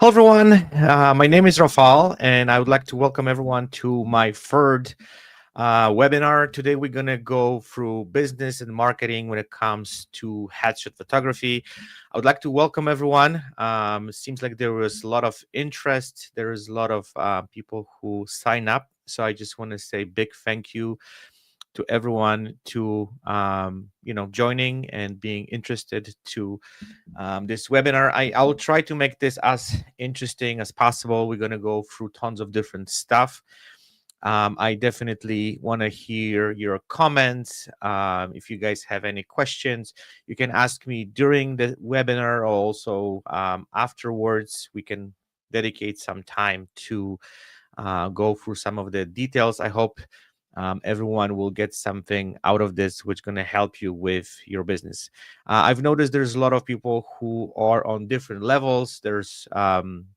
Hello, everyone. My name is Rafal, and I would like to welcome everyone to my third webinar. Today, we're going to go through business and marketing when it comes to headshot photography. I would like to welcome everyone. It seems like there was a lot of interest. There is a lot of people who sign up. So I just want to say big thank you to everyone to joining and being interested to this webinar. I will try to make this as interesting as possible. We're going to go through tons of different stuff. I definitely want to hear your comments. If you guys have any questions, you can ask me during the webinar or also afterwards. We can dedicate some time to go through some of the details. I hope everyone will get something out of this which going to help you with your business. I've noticed there's a lot of people who are on different levels. There's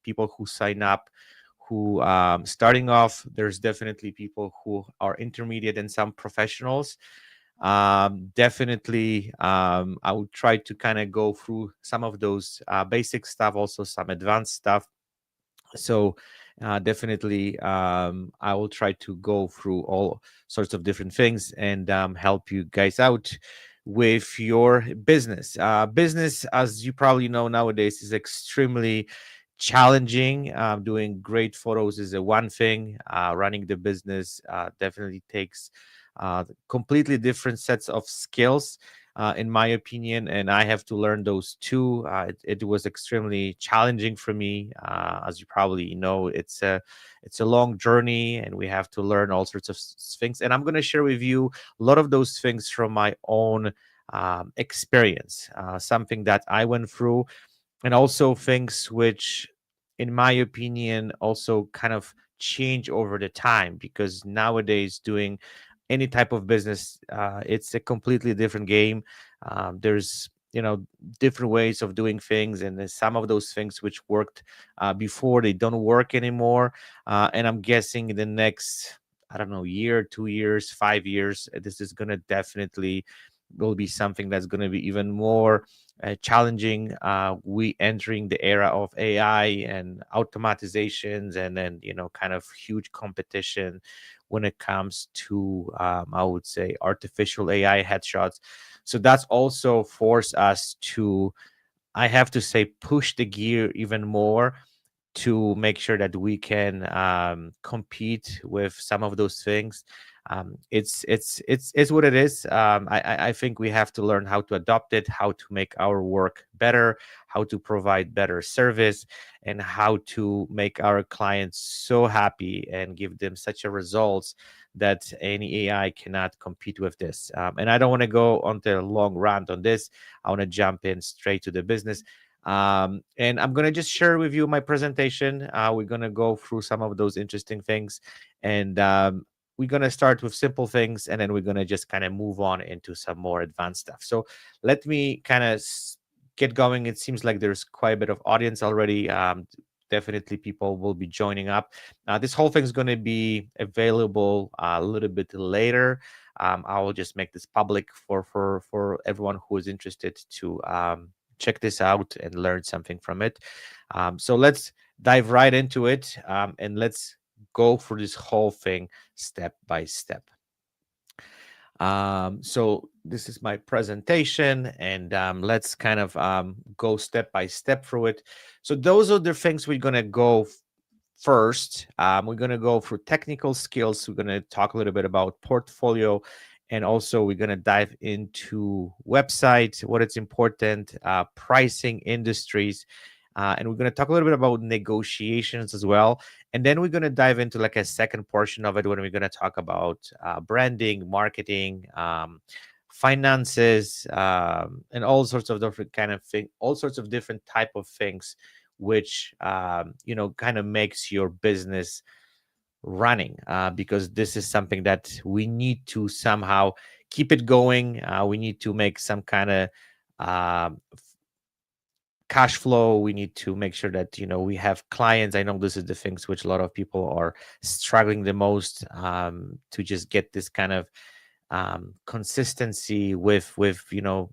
people who sign up who starting off. There's definitely people who are intermediate and some professionals. Definitely I would try to kind of go through some of those basic stuff, also some advanced stuff. So definitely I will try to go through all sorts of different things and help you guys out with your business. Business, as you probably know nowadays, is extremely challenging. Doing great photos is a one thing. Running the business definitely takes completely different sets of skills, in my opinion, and I have to learn those too. It was extremely challenging for me. As you probably know, it's a long journey, and we have to learn all sorts of things. And I'm going to share with you a lot of those things from my own experience, something that I went through, and also things which, in my opinion, also kind of change over the time, because nowadays doing any type of business, it's a completely different game. There's different ways of doing things, and then some of those things which worked before, they don't work anymore. And I'm guessing in the next, I don't know, year, 2 years, 5 years, this is going to definitely will be something that's going to be even more challenging. We entering the era of AI and automatizations, and then kind of huge competition when it comes to I would say artificial AI headshots. So that's also forced us to, I have to say, push the gear even more to make sure that we can compete with some of those things. It's what it is. I think we have to learn how to adopt it, how to make our work better, how to provide better service, and how to make our clients so happy and give them such a results that any AI cannot compete with this. And I don't want to go on the long rant on this. I want to jump in straight to the business. And I'm going to just share with you my presentation. We're going to go through some of those interesting things, and we're going to start with simple things, and then we're going to just kind of move on into some more advanced stuff. So let me kind of get going. It seems like there's quite a bit of audience already. Definitely people will be joining up. This whole thing is going to be available a little bit later. I will just make this public for everyone who is interested to check this out and learn something from it. So let's dive right into it, and let's go through this whole thing step by step. So this is my presentation, and let's kind of go step by step through it. So those are the things we're going to go first. We're going to go through technical skills. We're going to talk a little bit about portfolio, and also we're going to dive into website, what it's important, pricing, industries, and we're going to talk a little bit about negotiations as well. And then we're going to dive into like a second portion of it when we're going to talk about branding, marketing, finances, and all sorts of different kind of thing, all sorts of different type of things which kind of makes your business running, because this is something that we need to somehow keep it going. We need to make some kind of cash flow. We need to make sure that we have clients. I know this is the things which a lot of people are struggling the most, to just get this kind of consistency with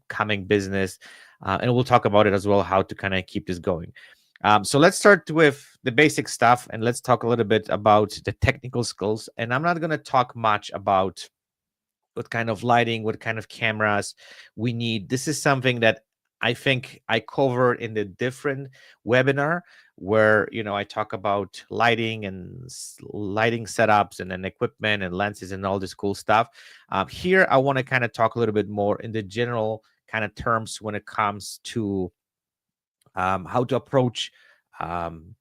coming business, and we'll talk about it as well, how to kind of keep this going. So let's start with the basic stuff, and let's talk a little bit about the technical skills. And I'm not going to talk much about what kind of lighting, what kind of cameras we need. This is something that I think I covered in the different webinar where, I talk about lighting and lighting setups and then equipment and lenses and all this cool stuff. Here, I want to kind of talk a little bit more in the general kind of terms when it comes to how to approach, um,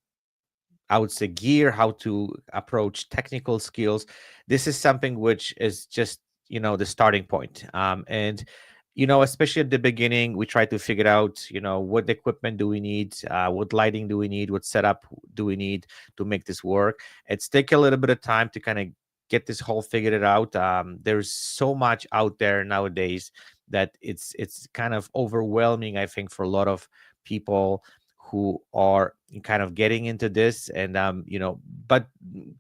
I would say, gear, how to approach technical skills. This is something which is just, the starting point. And, especially at the beginning, we try to figure out, what equipment do we need, what lighting do we need, what setup do we need to make this work. It's take a little bit of time to kind of get this whole figured out. There's so much out there nowadays that it's kind of overwhelming, I think, for a lot of people who are kind of getting into this. And but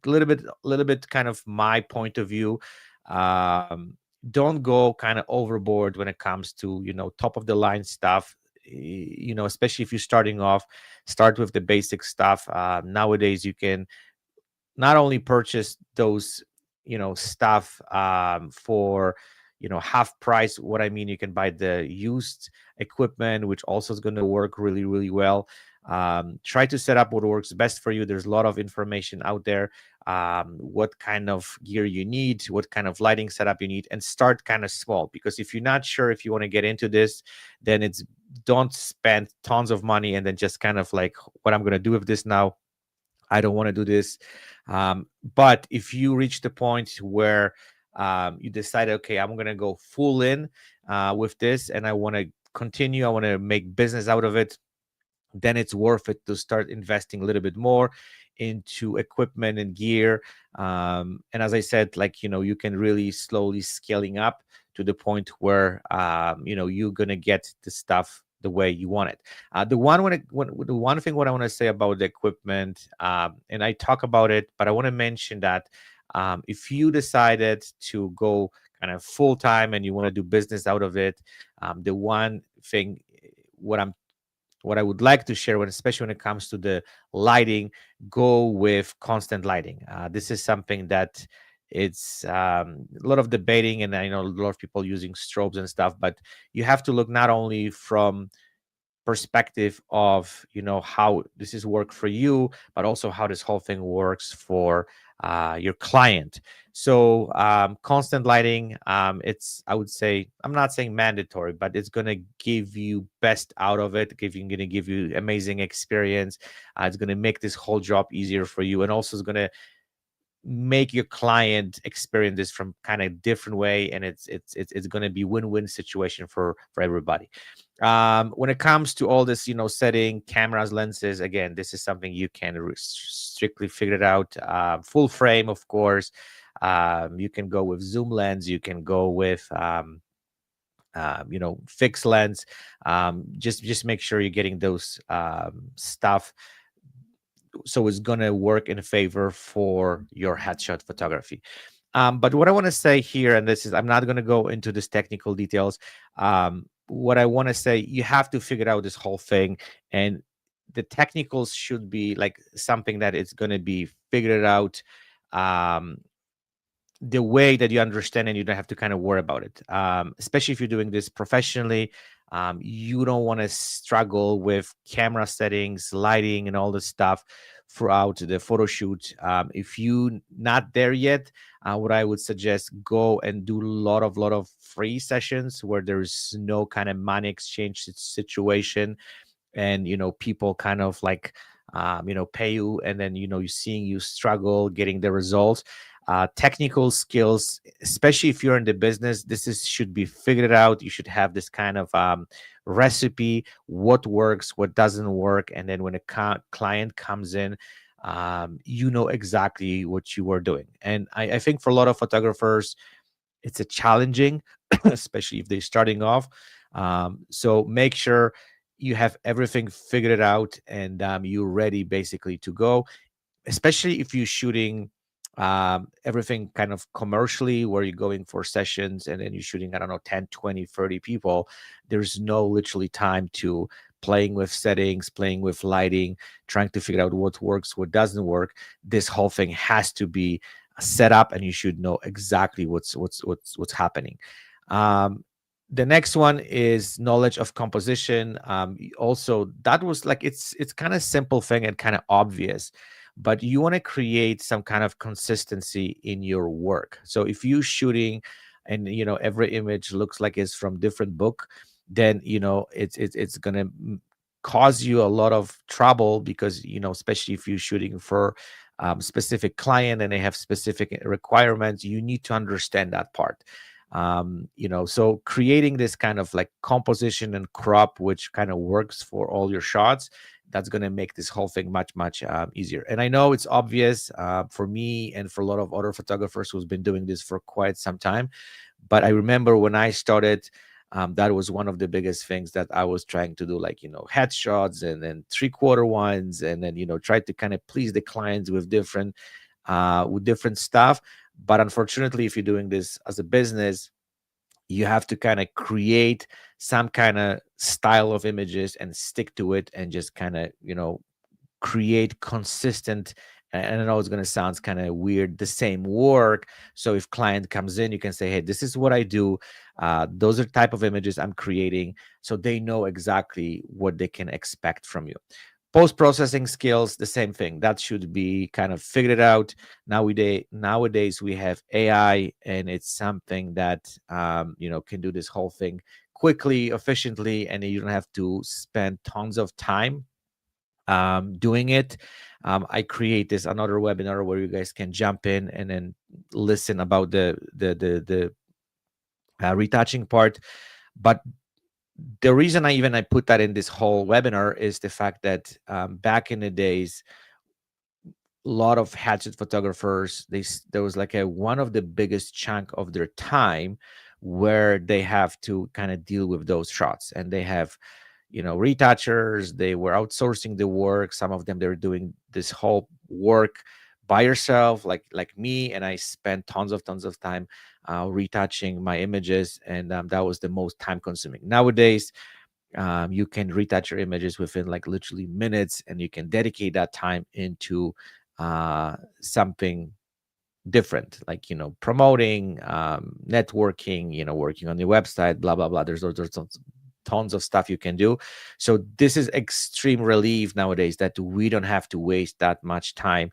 a little bit kind of my point of view. um don't go kind of overboard when it comes to top of the line stuff. Especially if you're starting off, start with the basic stuff. Nowadays you can not only purchase those stuff for half price. What I mean, you can buy the used equipment, which also is going to work really, really well. Try to set up what works best for you. There's a lot of information out there, what kind of gear you need, what kind of lighting setup you need, and start kind of small. Because if you're not sure if you want to get into this, then don't spend tons of money and then just kind of like, what I'm going to do with this now, I don't want to do this. But if you reach the point where you decide, okay, I'm going to go full in with this and I want to continue, I want to make business out of it, then it's worth it to start investing a little bit more into equipment and gear. And as I said, like, you can really slowly scaling up to the point where, you're going to get the stuff the way you want it. The one thing what I want to say about the equipment, and I talk about it, but I want to mention that if you decided to go kind of full time and you want to do business out of it, the one thing what I would like to share, especially when it comes to the lighting, go with constant lighting. This is something that it's a lot of debating, and I know a lot of people using strobes and stuff, but you have to look not only from perspective of how this is work for you, but also how this whole thing works for your client. So constant lighting, it's, I would say, I'm not saying mandatory, but it's going to give you best out of it, going to give you amazing experience. It's going to make this whole job easier for you, and also is going to make your client experience this from kind of different way, and it's going to be win-win situation for everybody. When it comes to all this, setting cameras, lenses, again, this is something you can strictly figure it out. Full frame, of course. You can go with zoom lens, you can go with fixed lens. Just make sure you're getting those stuff, so it's going to work in favor for your headshot photography. But what I want to say here, and this is, I'm not going to go into this technical details. What I want to say, you have to figure out this whole thing, and the technicals should be like something that it's going to be figured out the way that you understand, and you don't have to kind of worry about it. Especially if you're doing this professionally, you don't want to struggle with camera settings, lighting, and all this stuff throughout the photo shoot. If you not there yet, what I would suggest, go and do a lot of free sessions where there's no kind of money exchange situation, and people kind of like pay you, and then you're seeing you struggle getting the results. Technical skills, especially if you're in the business, should be figured out. You should have this kind of recipe, what works, what doesn't work, and then when a client comes in, you know exactly what you were doing. And I think for a lot of photographers, it's a challenging, especially if they're starting off. So make sure you have everything figured out, and you're ready basically to go, especially if you're shooting everything kind of commercially, where you're going for sessions and then you're shooting, I don't know, 10, 20, 30 people. There's no literally time to playing with settings, playing with lighting, trying to figure out what works, what doesn't work. This whole thing has to be set up, and you should know exactly what's happening. um, the next one is knowledge of composition. Also, that was like, it's kind of simple thing and kind of obvious, but you want to create some kind of consistency in your work. So if you're shooting and every image looks like it's from different book, then it's gonna cause you a lot of trouble, because especially if you're shooting for specific client and they have specific requirements, you need to understand that part. So creating this kind of like composition and crop which kind of works for all your shots, that's going to make this whole thing much easier. And I know it's obvious for me and for a lot of other photographers who's been doing this for quite some time, but I remember when I started, that was one of the biggest things that I was trying to do, like headshots and then 3/4 ones, and then try to kind of please the clients with different stuff. But unfortunately, if you're doing this as a business, you have to kind of create some kind of style of images and stick to it, and just kind of create consistent, and I know it's going to sound kind of weird, the same work. So if client comes in, you can say, hey, this is what I do, those are type of images I'm creating, so they know exactly what they can expect from you. Post-processing skills, the same thing, that should be kind of figured out. Nowadays we have AI, and it's something that can do this whole thing quickly, efficiently, and you don't have to spend tons of time doing it. I create this another webinar where you guys can jump in and then listen about the retouching part. But the reason I put that in this whole webinar is the fact that back in the days, a lot of hatchet photographers, there was like one of the biggest chunk of their time where they have to kind of deal with those shots, and they have retouchers. They were outsourcing the work. Some of them, they're doing this whole work by yourself, like me, and I spent tons of time retouching my images, and that was the most time consuming. Nowadays, you can retouch your images within like literally minutes, and you can dedicate that time into something different, like promoting, networking, working on your website, blah blah blah. There's tons of stuff you can do. So this is extreme relief nowadays, that we don't have to waste that much time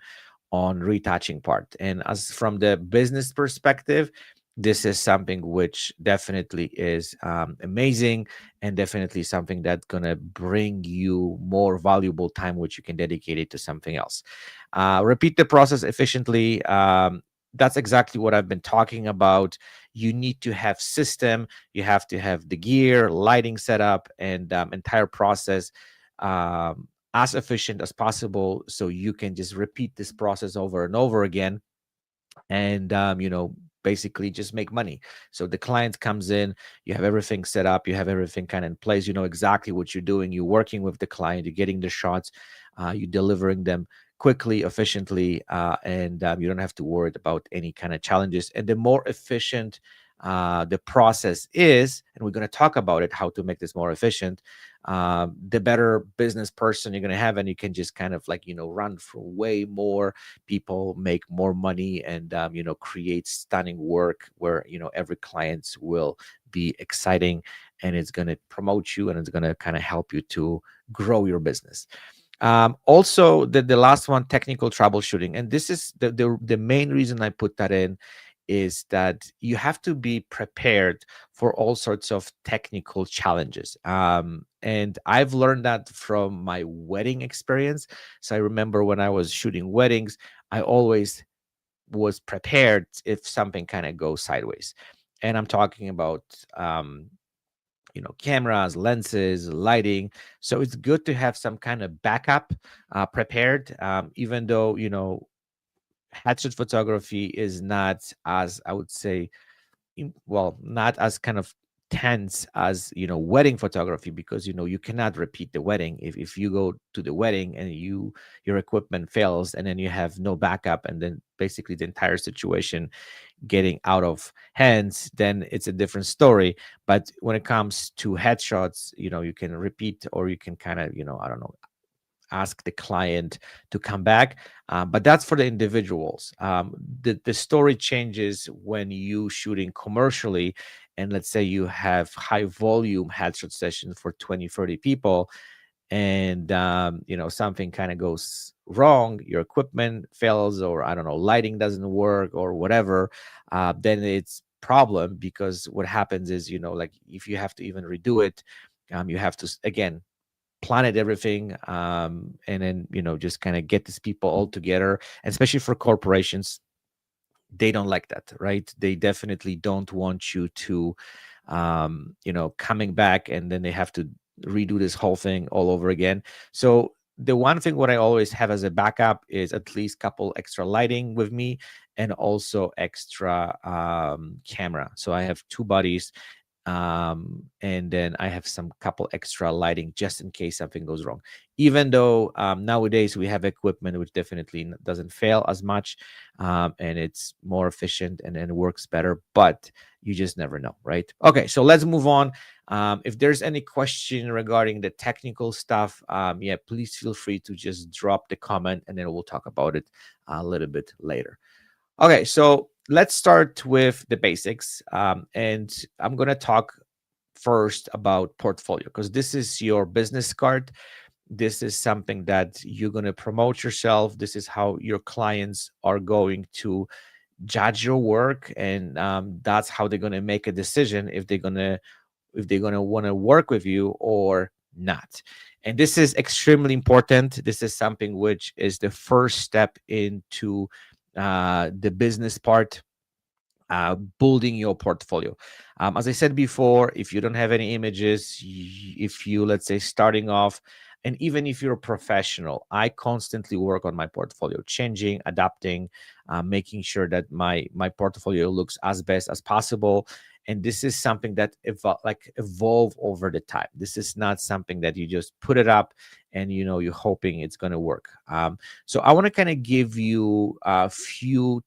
on retouching part. And as from the business perspective, this is something which definitely is amazing, and definitely something that's going to bring you more valuable time, which you can dedicate it to something else. Repeat the process efficiently. That's exactly what I've been talking about. You need to have system, you have to have the gear, lighting setup, and entire process as efficient as possible, so you can just repeat this process over and over again, and basically just make money. So the client comes in, you have everything set up, you have everything kind of in place, you know exactly what you're doing, you're working with the client, you're getting the shots, you're delivering them quickly, efficiently, and you don't have to worry about any kind of challenges. And the more efficient the process is, and we're going to talk about it, how to make this more efficient, the better business person you're going to have, and you can just kind of like run for way more people, make more money, and create stunning work where every client will be exciting, and it's going to promote you, and it's going to kind of help you to grow your business. Also, the last one, technical troubleshooting, and this is the main reason I put that in, is that you have to be prepared for all sorts of technical challenges. And I've learned that from my wedding experience. So I remember when I was shooting weddings, I always was prepared if something kind of goes sideways. And I'm talking about cameras, lenses, lighting. So it's good to have some kind of backup prepared, even though hatchet photography is not, as I would say, well, not as kind of tense as wedding photography, because you cannot repeat the wedding. If you go to the wedding and your equipment fails, and then you have no backup, and then basically the entire situation getting out of hands, then it's a different story. But when it comes to headshots, you can repeat, or you can kind of I don't know, ask the client to come back. But that's for the individuals. The story changes when you shooting commercially, and let's say you have high volume headshot sessions for 20-30 people, and something kind of goes wrong, your equipment fails, or I don't know, lighting doesn't work or whatever. Then it's problem, because what happens is, like, if you have to even redo it, you have to again planet everything, and then just kind of get these people all together. And especially for corporations, they don't like that, right? They definitely don't want you to coming back, and then they have to redo this whole thing all over again. So the one thing what I always have as a backup is at least couple extra lighting with me, and also extra camera. So I have two buddies, and then I have some couple extra lighting just in case something goes wrong. Even though nowadays we have equipment which definitely doesn't fail as much, and it's more efficient, and it works better, but you just never know, right? Okay, so let's move on. If there's any question regarding the technical stuff, yeah, please feel free to just drop the comment, and then we'll talk about it a little bit later. Okay, so let's start with the basics. And I'm going to talk first about portfolio, because this is your business card. This is something that you're going to promote yourself. This is how your clients are going to judge your work, and that's how they're going to make a decision if they're going to want to work with you or not. And this is extremely important. This is something which is the first step into the business part, building your portfolio. As I said before, if you don't have any images, if you, let's say, starting off, and even if you're a professional, I constantly work on my portfolio, changing, adapting, making sure that my portfolio looks as best as possible. And this is something that evolve over the time. This is not something that you just put it up and you're hoping it's going to work. So I want to kind of give you a few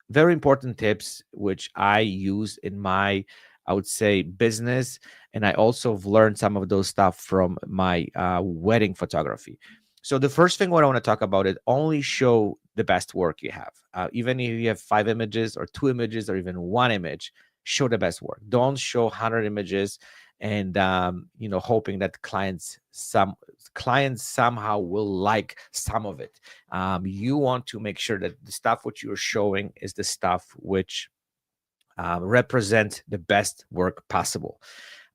very important tips which I use in my, I would say, business. And I also have learned some of those stuff from my wedding photography. So the first thing what I want to talk about is only show the best work you have. Even if you have 5 images or 2 images or even 1 image, show the best work. Don't show 100 images and hoping that clients somehow will like some of it. You want to make sure that the stuff which you're showing is the stuff which represent the best work possible.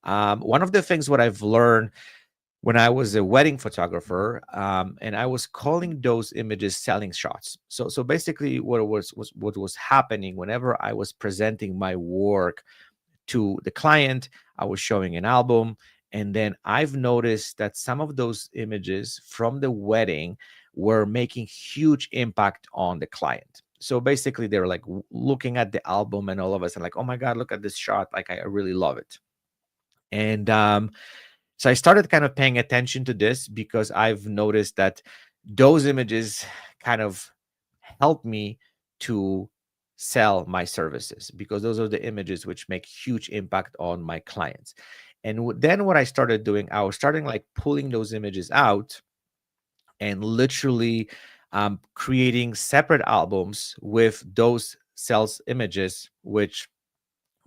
One of the things what I've learned when I was a wedding photographer, and I was calling those images selling shots. So basically, what was happening whenever I was presenting my work to the client, I was showing an album, and then I've noticed that some of those images from the wedding were making huge impact on the client. So basically, they were like looking at the album, and all of us are like, "Oh my God, look at this shot! Like, I really love it." And so I started kind of paying attention to this, because I've noticed that those images kind of help me to sell my services, because those are the images which make huge impact on my clients. And then what I started doing, I was starting like pulling those images out and literally creating separate albums with those sales images, which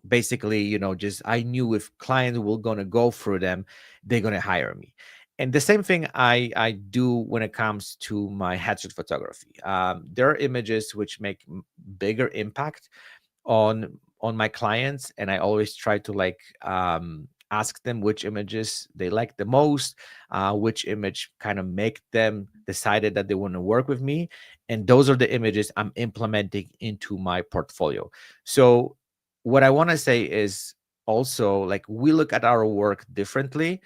basically just I knew if clients were going to go through them, they're going to hire me. And the same thing I do when it comes to my headshot photography. There are images which make bigger impact on my clients, and I always try to ask them which images they like the most, which image kind of make them decided that they want to work with me, and those are the images I'm implementing into my portfolio. So what I want to say is also, like, we look at our work differently.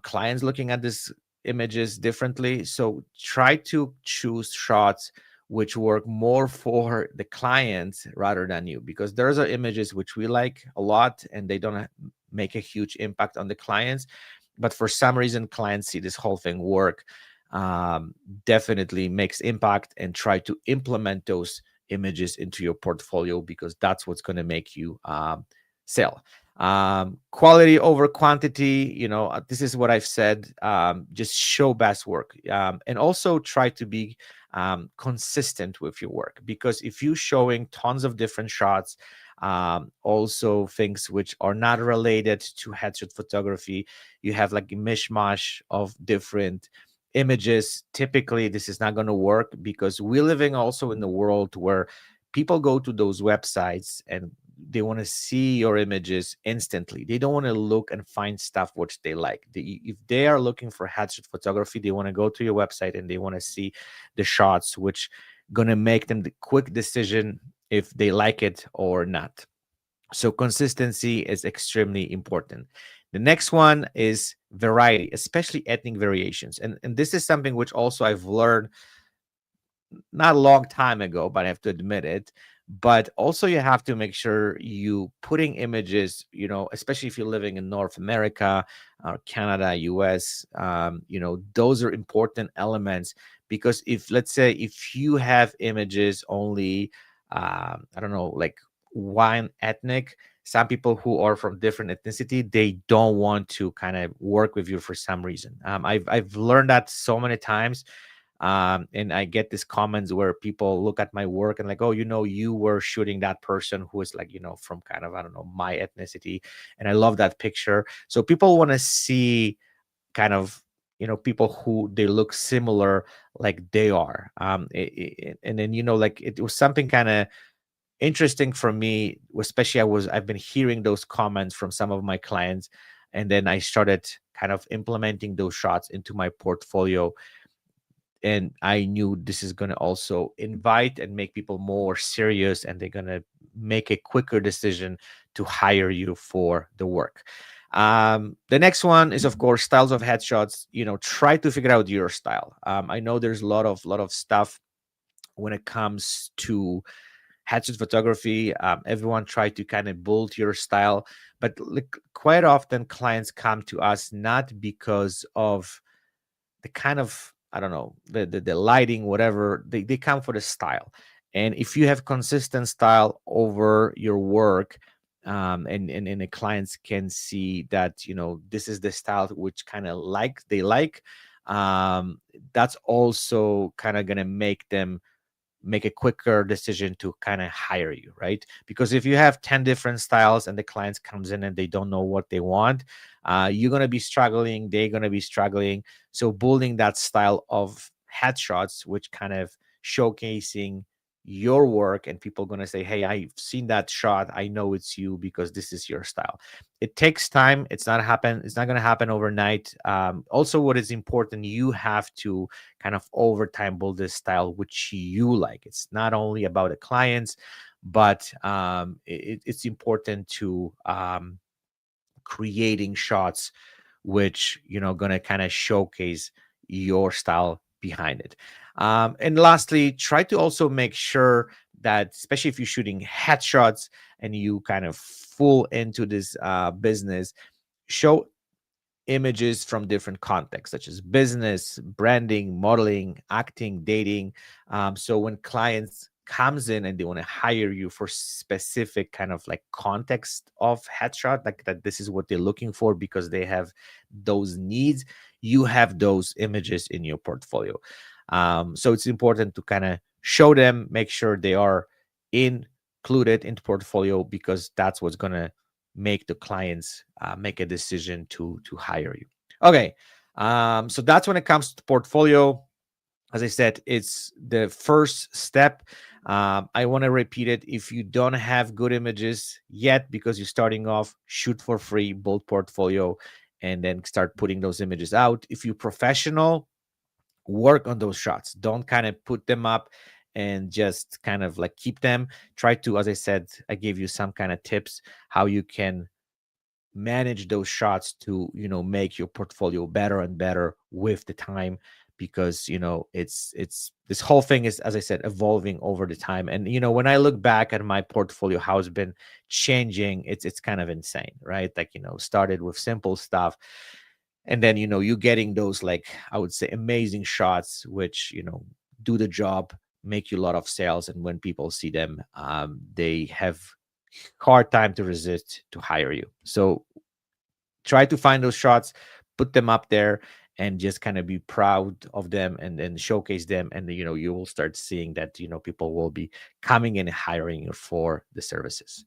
Clients looking at these images differently. So try to choose shots which work more for the clients rather than you, because there's are images which we like a lot and they don't make a huge impact on the clients. But for some reason, clients see this whole thing work, definitely makes impact, and try to implement those images into your portfolio, because that's what's going to make you sell. Quality over quantity, this is what I've said. Just show best work, and also try to be consistent with your work, because if you're showing tons of different shots, also things which are not related to headshot photography, you have like a mishmash of different images, typically this is not going to work, because we're living also in the world where people go to those websites and they want to see your images instantly. They don't want to look and find stuff which they like. If they are looking for headshot photography, they want to go to your website and they want to see the shots which going to make them the quick decision if they like it or not. So consistency is extremely important. The next one is variety, especially ethnic variations. And this is something which also I've learned not a long time ago, but I have to admit it. But also you have to make sure you putting images, especially if you're living in North America or Canada, US, those are important elements, because if, let's say, if you have images only, I don't know, like one ethnic, some people who are from different ethnicity, they don't want to kind of work with you for some reason. I've learned that so many times, and I get these comments where people look at my work and like, oh, you were shooting that person who is like, from kind of, I don't know, my ethnicity, and I love that picture. So people want to see kind of, people who they look similar, like they are, and then, like, it was something kind of interesting for me, especially I've been hearing those comments from some of my clients, and then I started kind of implementing those shots into my portfolio, and I knew this is going to also invite and make people more serious, and they're going to make a quicker decision to hire you for the work. The next one is, of course, styles of headshots. Try to figure out your style. I know there's a lot of stuff when it comes to headshot photography. Everyone try to kind of build your style, but like, quite often clients come to us not because of the kind of, I don't know, the lighting, whatever. They come for the style. And if you have consistent style over your work, and the clients can see that, this is the style which kind of they like, that's also kind of gonna make them make a quicker decision to kind of hire you, right? Because if you have 10 different styles and the clients comes in and they don't know what they want, you're going to be struggling, they're going to be struggling. So building that style of headshots, which kind of showcasing your work, and people going to say, hey, I've seen that shot, I know it's you because this is your style. It takes time. It's not going to happen overnight. Also, what is important, you have to kind of over time build this style which you like. It's not only about the clients, but it's important to creating shots which going to kind of showcase your style behind it. And lastly, try to also make sure that, especially if you're shooting headshots and you kind of full into this business, show images from different contexts, such as business, branding, modeling, acting, dating. So when clients comes in and they want to hire you for specific kind of like context of headshot, like that this is what they're looking for because they have those needs, you have those images in your portfolio. So it's important to kind of show them, make sure they are included in the portfolio, because that's what's going to make the clients make a decision to hire you. Okay, so that's when it comes to portfolio. As I said, it's the first step. I want to repeat it. If you don't have good images yet because you're starting off, shoot for free, build portfolio, and then start putting those images out. If you're professional, work on those shots. Don't kind of put them up and just kind of like keep them. Try to, as I said, I gave you some kind of tips how you can manage those shots to make your portfolio better and better with the time, because it's this whole thing is, as I said, evolving over the time. And when I look back at my portfolio, how it's been changing, it's kind of insane, right? Like, started with simple stuff, and then you getting those, like, I would say, amazing shots, which do the job, make you a lot of sales, and when people see them, they have hard time to resist to hire you. So try to find those shots, put them up there, and just kind of be proud of them, and then showcase them, and you will start seeing that people will be coming and hiring you for the services.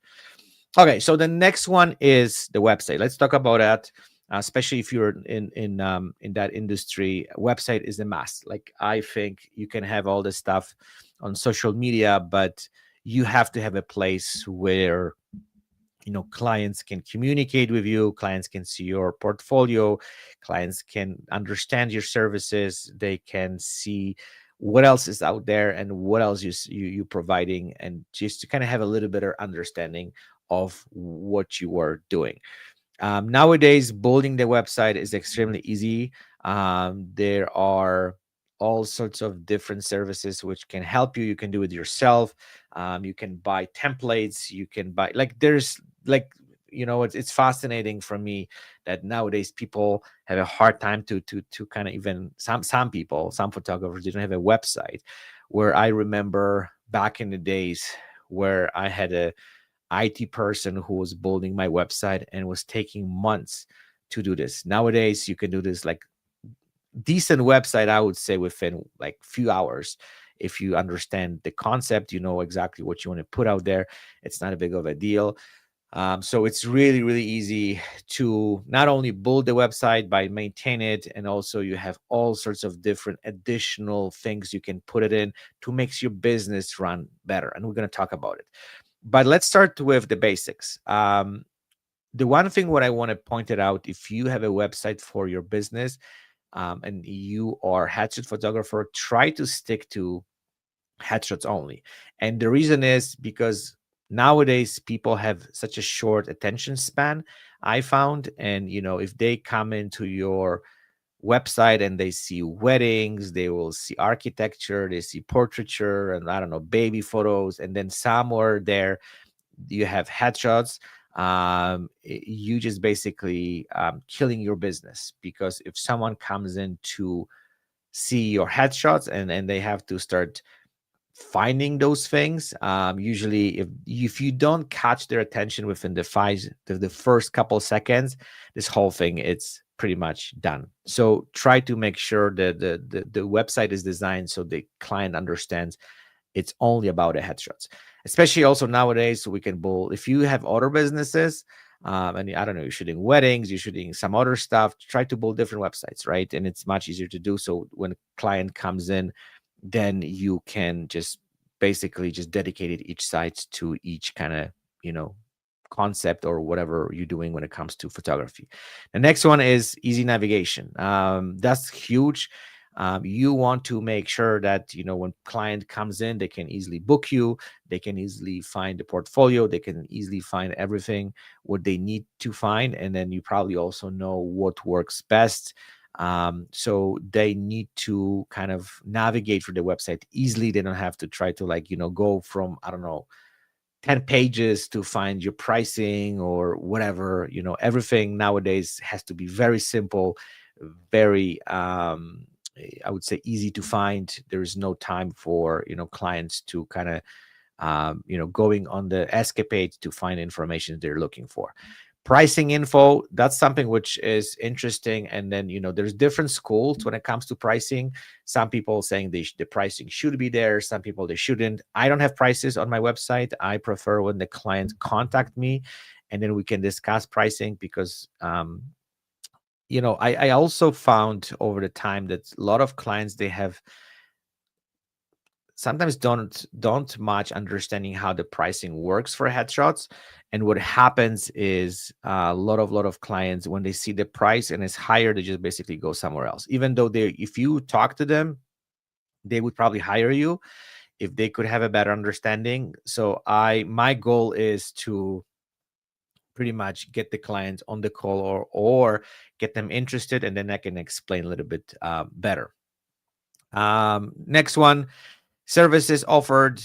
Okay, so the next one is the website. Let's talk about that. Especially if you're in that industry, website is a must. Like, I think you can have all this stuff on social media, but you have to have a place where clients can communicate with you, clients can see your portfolio, clients can understand your services, they can see what else is out there and what else you providing, and just to kind of have a little bit of understanding of what you are doing. Nowadays, building the website is extremely easy. There are all sorts of different services which can help you. You can do it yourself. You can buy templates. You can buy, like, there's, like, it's fascinating for me that nowadays people have a hard time to kind of, even some people, some photographers, they don't have a website. Where I remember back in the days where I had a IT person who was building my website, and was taking months to do this. Nowadays, you can do this, like, decent website, I would say, within like few hours. If you understand the concept, you know exactly what you want to put out there. It's not a big of a deal. So it's really, really easy to not only build the website, but maintain it, and also you have all sorts of different additional things you can put it in to make your business run better. And we're going to talk about it. But let's start with the basics. The one thing what I want to point it out, if you have a website for your business, and you are headshot photographer, try to stick to headshots only. And the reason is because nowadays people have such a short attention span, I found. And if they come into your website and they see weddings, they will see architecture, they see portraiture, and I don't know, baby photos, and then somewhere there you have headshots. You just basically killing your business, because if someone comes in to see your headshots, and they have to start finding those things, usually if you don't catch their attention within the first couple seconds, this whole thing, it's pretty much done. So try to make sure that the website is designed so the client understands it's only about the headshots. Especially also nowadays, so we can build, if you have other businesses, and I don't know, you're shooting weddings, you're shooting some other stuff, try to build different websites, right? And it's much easier to do. So when a client comes in, then you can just basically just dedicate it each site to each kind of, concept or whatever you're doing when it comes to photography. The next one is easy navigation. That's huge. You want to make sure that when client comes in, they can easily book you, they can easily find the portfolio, they can easily find everything what they need to find, and then you probably also know what works best. So they need to kind of navigate through the website easily. They don't have to try to, like, go from, I don't know, 10 pages to find your pricing or whatever. Everything nowadays has to be very simple, very I would say easy to find. There's no time for clients to kind of going on the escapade to find information they're looking for. Pricing info, that's something which is interesting. And then there's different schools when it comes to pricing. Some people saying the pricing should be there, some people they shouldn't. I don't have prices on my website. I prefer when the clients contact me, and then we can discuss pricing, because I also found over the time that a lot of clients, they have sometimes don't much understanding how the pricing works for headshots. And what happens is a lot of clients, when they see the price and it's higher, they just basically go somewhere else, even though if you talk to them, they would probably hire you if they could have a better understanding. So my goal is to pretty much get the clients on the call, or get them interested, and then I can explain a little bit better. Next one, services offered,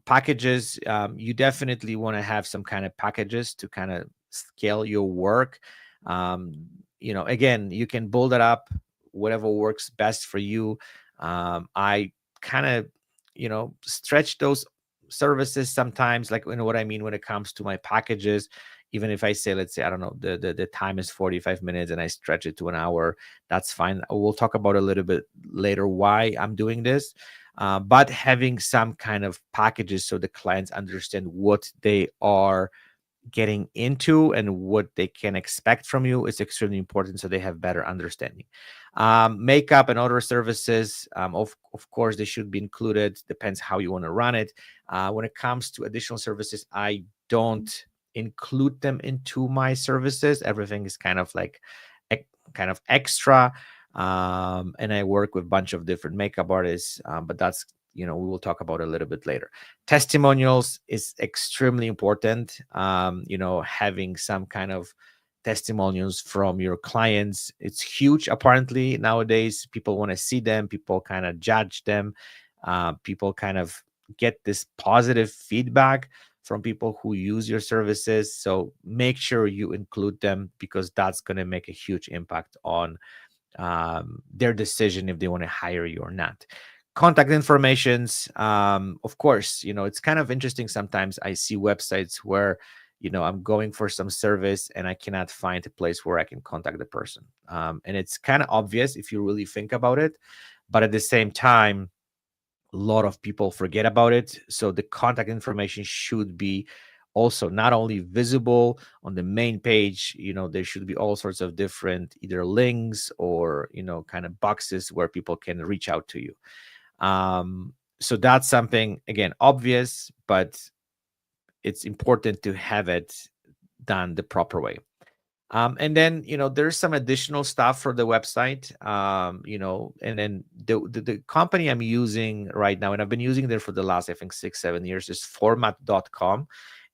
packages. You definitely want to have some kind of packages to kind of scale your work. um, Again, you can build it up whatever works best for you. I kind of stretch those services sometimes, like, what I mean when it comes to my packages. Even if I say, let's say, I don't know, the time is 45 minutes and I stretch it to an hour, that's fine. We'll talk about a little bit later why I'm doing this. But having some kind of packages so the clients understand what they are getting into and what they can expect from you is extremely important, so they have better understanding. Makeup and other services, of course, they should be included. Depends how you want to run it. When it comes to additional services, I don't include them into my services. Everything is kind of like kind of extra. And I work with a bunch of different makeup artists, but that's, we will talk about a little bit later. Testimonials is extremely important. Having some kind of testimonials from your clients, it's huge. Apparently nowadays people want to see them, people kind of judge them, people kind of get this positive feedback from people who use your services. So make sure you include them, because that's going to make a huge impact on their decision if they want to hire you or not. Contact informations, of course, it's kind of interesting. Sometimes I see websites where, I'm going for some service and I cannot find a place where I can contact the person. And it's kind of obvious if you really think about it, but at the same time, a lot of people forget about it. So the contact information should be also not only visible on the main page. There should be all sorts of different either links or, kind of boxes where people can reach out to you. So that's something, again, obvious, but it's important to have it done the proper way. And then, there's some additional stuff for the website. And then the company I'm using right now, and I've been using there for the last, I think, 6-7 years, is format.com.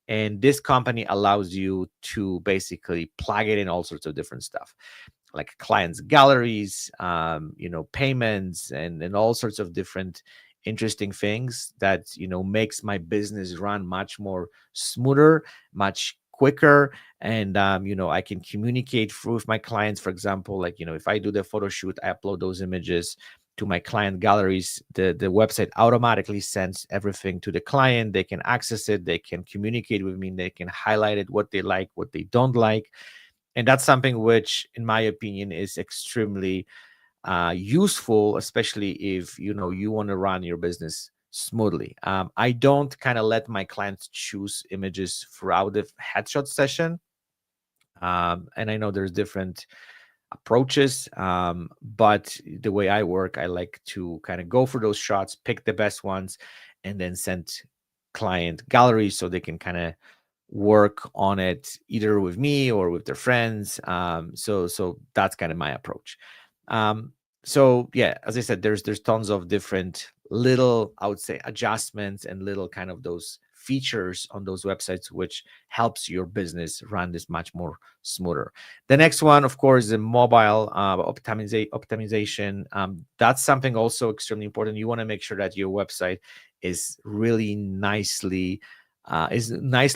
And this company allows you to basically plug it in all sorts of different stuff, like clients galleries, payments, and all sorts of different interesting things that makes my business run much more smoother, much quicker. And I can communicate through with my clients. For example, like, if I do the photo shoot, I upload those images to my client galleries. The website automatically sends everything to the client. They can access it, they can communicate with me, they can highlight it, what they like, what they don't like. And that's something which, in my opinion, is extremely useful, especially if you want to run your business smoothly. I don't kind of let my clients choose images throughout the headshot session. And I know there's different approaches, but the way I work, I like to kind of go for those shots, pick the best ones, and then send client galleries so they can kind of work on it either with me or with their friends. So that's kind of my approach. So yeah, as I said, there's tons of different little, I would say, adjustments and little kind of those features on those websites which helps your business run this much more smoother. The next one, of course, the mobile optimization. That's something also extremely important. You want to make sure that your website is really nicely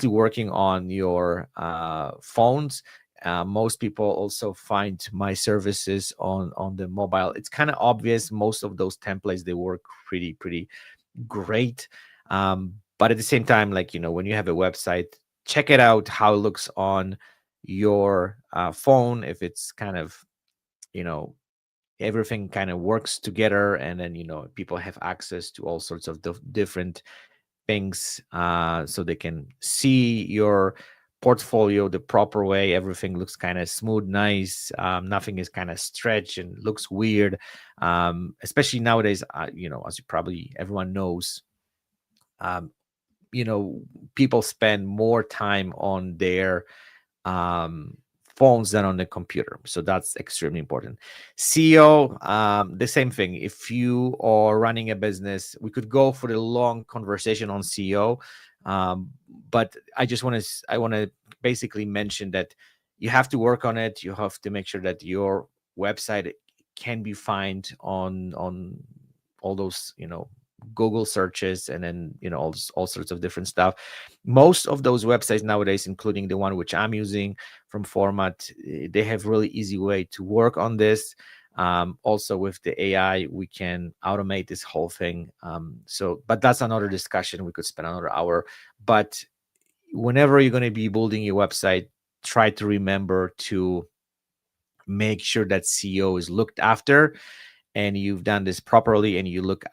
working on your phones. Most people also find my services on the mobile. It's kind of obvious. Most of those templates, they work pretty great. But at the same time, like, when you have a website, check it out how it looks on your phone. If it's kind of, everything kind of works together, and then people have access to all sorts of different things, so they can see your portfolio the proper way. Everything looks kind of smooth, nice. Nothing is kind of stretched and looks weird. Especially nowadays, as you probably everyone knows, um, people spend more time on their um, phones than on the computer. So that's extremely important. SEO, the same thing. If you are running a business, we could go for the long conversation on SEO, but I want to basically mention that you have to work on it. You have to make sure that your website can be found on all those, Google searches, and then, all sorts of different stuff. Most of those websites nowadays, including the one which I'm using from Format, they have really easy way to work on this. Also with the AI, we can automate this whole thing. But that's another discussion. We could spend another hour. But whenever you're going to be building your website, try to remember to make sure that SEO is looked after, and you've done this properly, and you look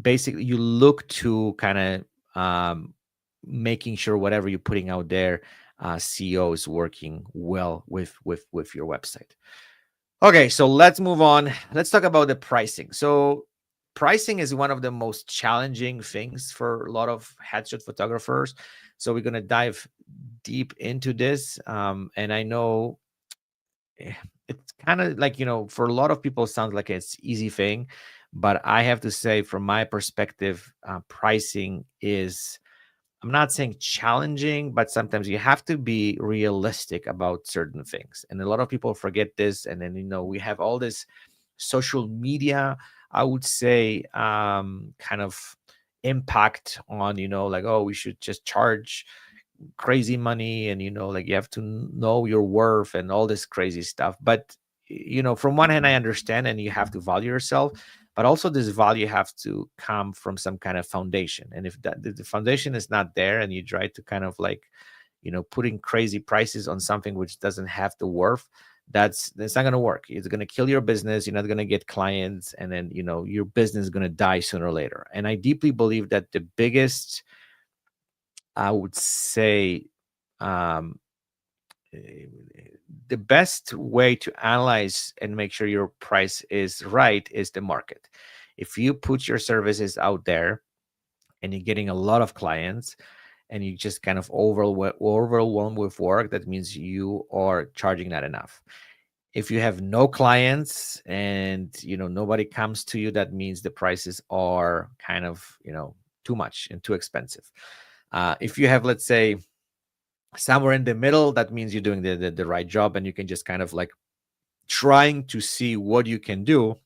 basically you look to kind of making sure whatever you're putting out there, SEO is working well with your website. Okay, so let's move on. Let's talk about the pricing. So pricing is one of the most challenging things for a lot of headshot photographers. So we're going to dive deep into this. And I know it's kind of like, for a lot of people, it sounds like it's easy thing. But I have to say, from my perspective, pricing is, I'm not saying challenging, but sometimes you have to be realistic about certain things. And a lot of people forget this. And then, we have all this social media, I would say, kind of impact on, like, oh, we should just charge crazy money. And, like, you have to know your worth and all this crazy stuff. But, from one hand, I understand, and you have to value yourself. But also, this value have to come from some kind of foundation. And if the foundation is not there, and you try to kind of like, putting crazy prices on something which doesn't have the worth, that's not going to work. It's going to kill your business. You're not going to get clients, and then, your business is going to die sooner or later. And I deeply believe that the biggest, I would say, um, the best way to analyze and make sure your price is right is the market. If you put your services out there and you're getting a lot of clients, and you just kind of overwhelmed with work, that means you are charging not enough. If you have no clients and, nobody comes to you, that means the prices are kind of, too much and too expensive. If you have, let's say, somewhere in the middle, that means you're doing the right job, and you can just kind of like trying to see what you can do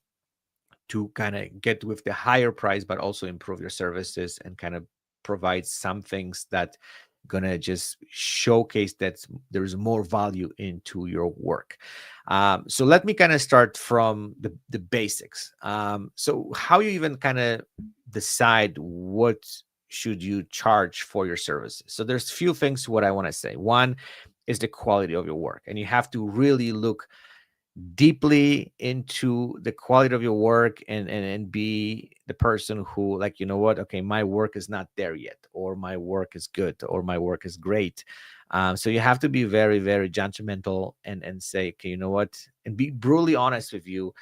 to kind of get with the higher price, but also improve your services and kind of provide some things that gonna just showcase that there's more value into your work. So let me kind of start from the basics. So how you even kind of decide what should you charge for your services? So there's few things what I want to say. One is the quality of your work, and you have to really look deeply into the quality of your work, and be the person who, like, what, okay, my work is not there yet, or my work is good, or my work is great. So you have to be very, very judgmental, and say, okay, what, and be brutally honest with you.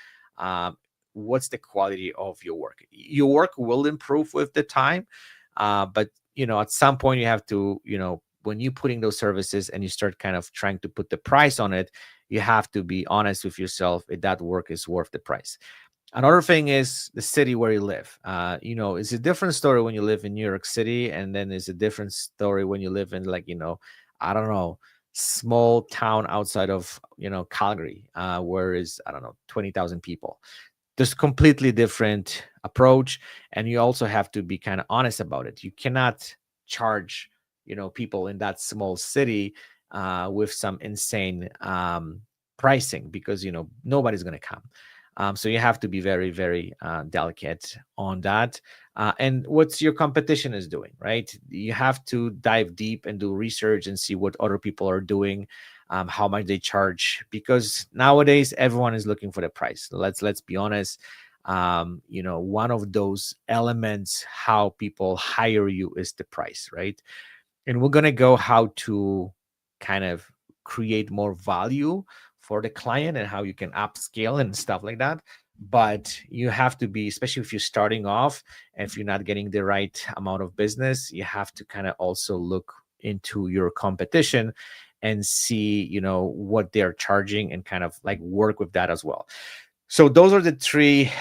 What's the quality of your work? Your work will improve with the time, but at some point you have to, when you're putting those services and you start kind of trying to put the price on it, you have to be honest with yourself if that work is worth the price. Another thing is the city where you live. It's a different story when you live in New York City, and then it's a different story when you live in, like, I don't know, small town outside of, Calgary, where is, I don't know, 20,000 people. There's completely different approach, and you also have to be kind of honest about it. You cannot charge, people in that small city with some insane pricing, because nobody's going to come. So you have to be very, very delicate on that. And what's your competition is doing, right? You have to dive deep and do research and see what other people are doing, how much they charge, because nowadays everyone is looking for the price. Let's be honest. One of those elements how people hire you is the price, right? And we're gonna go how to kind of create more value for the client, and how you can upscale and stuff like that. But you have to be, especially if you're starting off and if you're not getting the right amount of business, you have to kind of also look into your competition and see, what they're charging, and kind of like work with that as well. So those are the three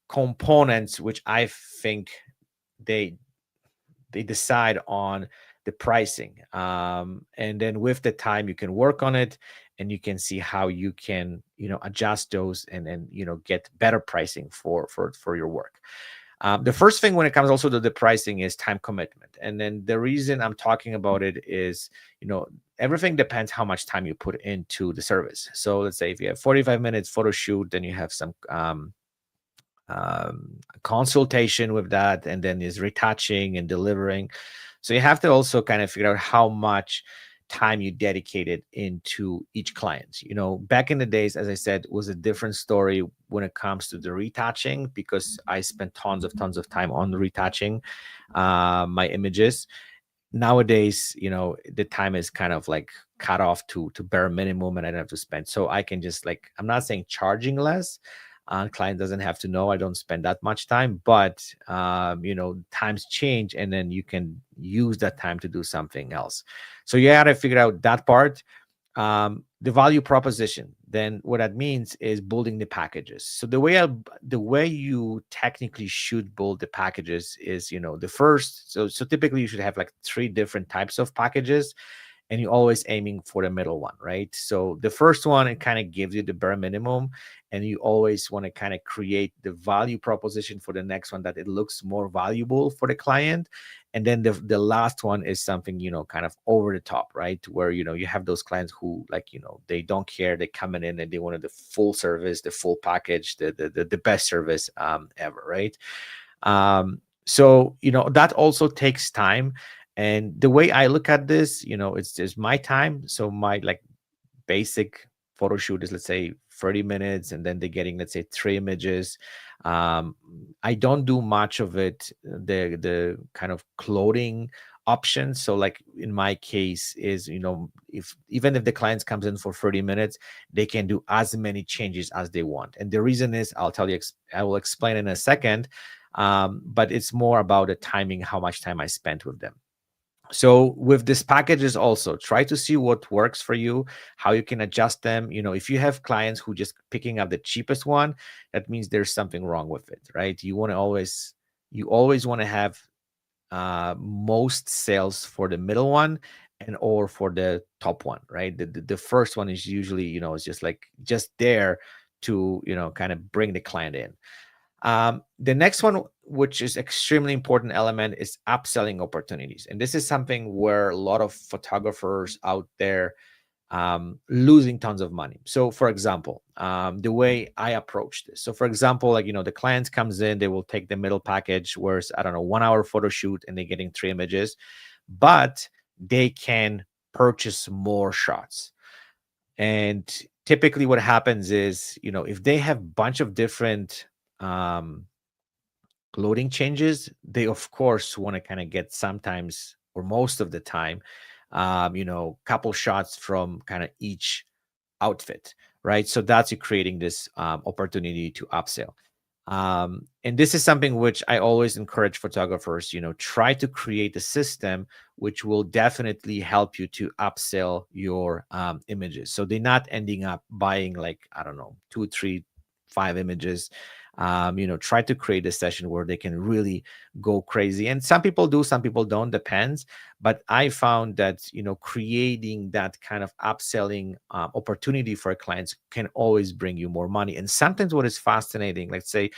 components which I think they decide on the pricing. And then with the time you can work on it, and you can see how you can, adjust those and get better pricing for your work. The first thing when it comes also to the pricing is time commitment. And then the reason I'm talking about it is, everything depends how much time you put into the service. So let's say if you have 45 minutes photo shoot, then you have some consultation with that, and then is retouching and delivering. So you have to also kind of figure out how much time you dedicated into each client. Back in the days, as I said, was a different story when it comes to the retouching, because I spent tons of time on retouching my images. Nowadays, the time is kind of like cut off to bare minimum, and I don't have to spend. So I can just, like, I'm not saying charging less. Client doesn't have to know I don't spend that much time, but times change, and then you can use that time to do something else. So you got to figure out that part. The value proposition, then what that means is building the packages. So the way you technically should build the packages is, the first, so typically you should have like 3 different types of packages, and you're always aiming for the middle one, right? So the first one, it kind of gives you the bare minimum, and you always want to kind of create the value proposition for the next one, that it looks more valuable for the client. And then the last one is something, kind of over the top, right? Where, you have those clients who, like, they don't care. They coming in and they wanted the full service, the full package, the best service ever, right? So, that also takes time. And the way I look at this, it's my time. So my, like, basic photo shoot is, let's say, 30 minutes, and then they're getting, let's say, 3 images. I don't do much of it, the kind of clothing options. So, like, in my case is, even if the clients comes in for 30 minutes, they can do as many changes as they want. And the reason is, I'll tell you, I will explain in a second. But it's more about the timing, how much time I spent with them. So with this packages, also try to see what works for you, how you can adjust them. If you have clients who just picking up the cheapest one, that means there's something wrong with it, right? You always want to have most sales for the middle one and or for the top one, right? The first one is usually, is just there to, kind of bring the client in. The next one, which is extremely important element, is upselling opportunities. And this is something where a lot of photographers out there losing tons of money. So for example, the way I approach this. So for example, like, the client comes in, they will take the middle package, where it's, I don't know, 1 hour photo shoot, and they're getting 3 images, but they can purchase more shots. And typically what happens is, if they have a bunch of different loading changes, they of course want to kind of get, sometimes or most of the time, couple shots from kind of each outfit, right? So that's you creating this opportunity to upsell. And this is something which I always encourage photographers, try to create a system which will definitely help you to upsell your images. So they're not ending up buying, like, I don't know, 2, 3, 5 images. Try to create a session where they can really go crazy. And some people do, some people don't, depends. But I found that, creating that kind of upselling opportunity for clients can always bring you more money. And sometimes what is fascinating, let's say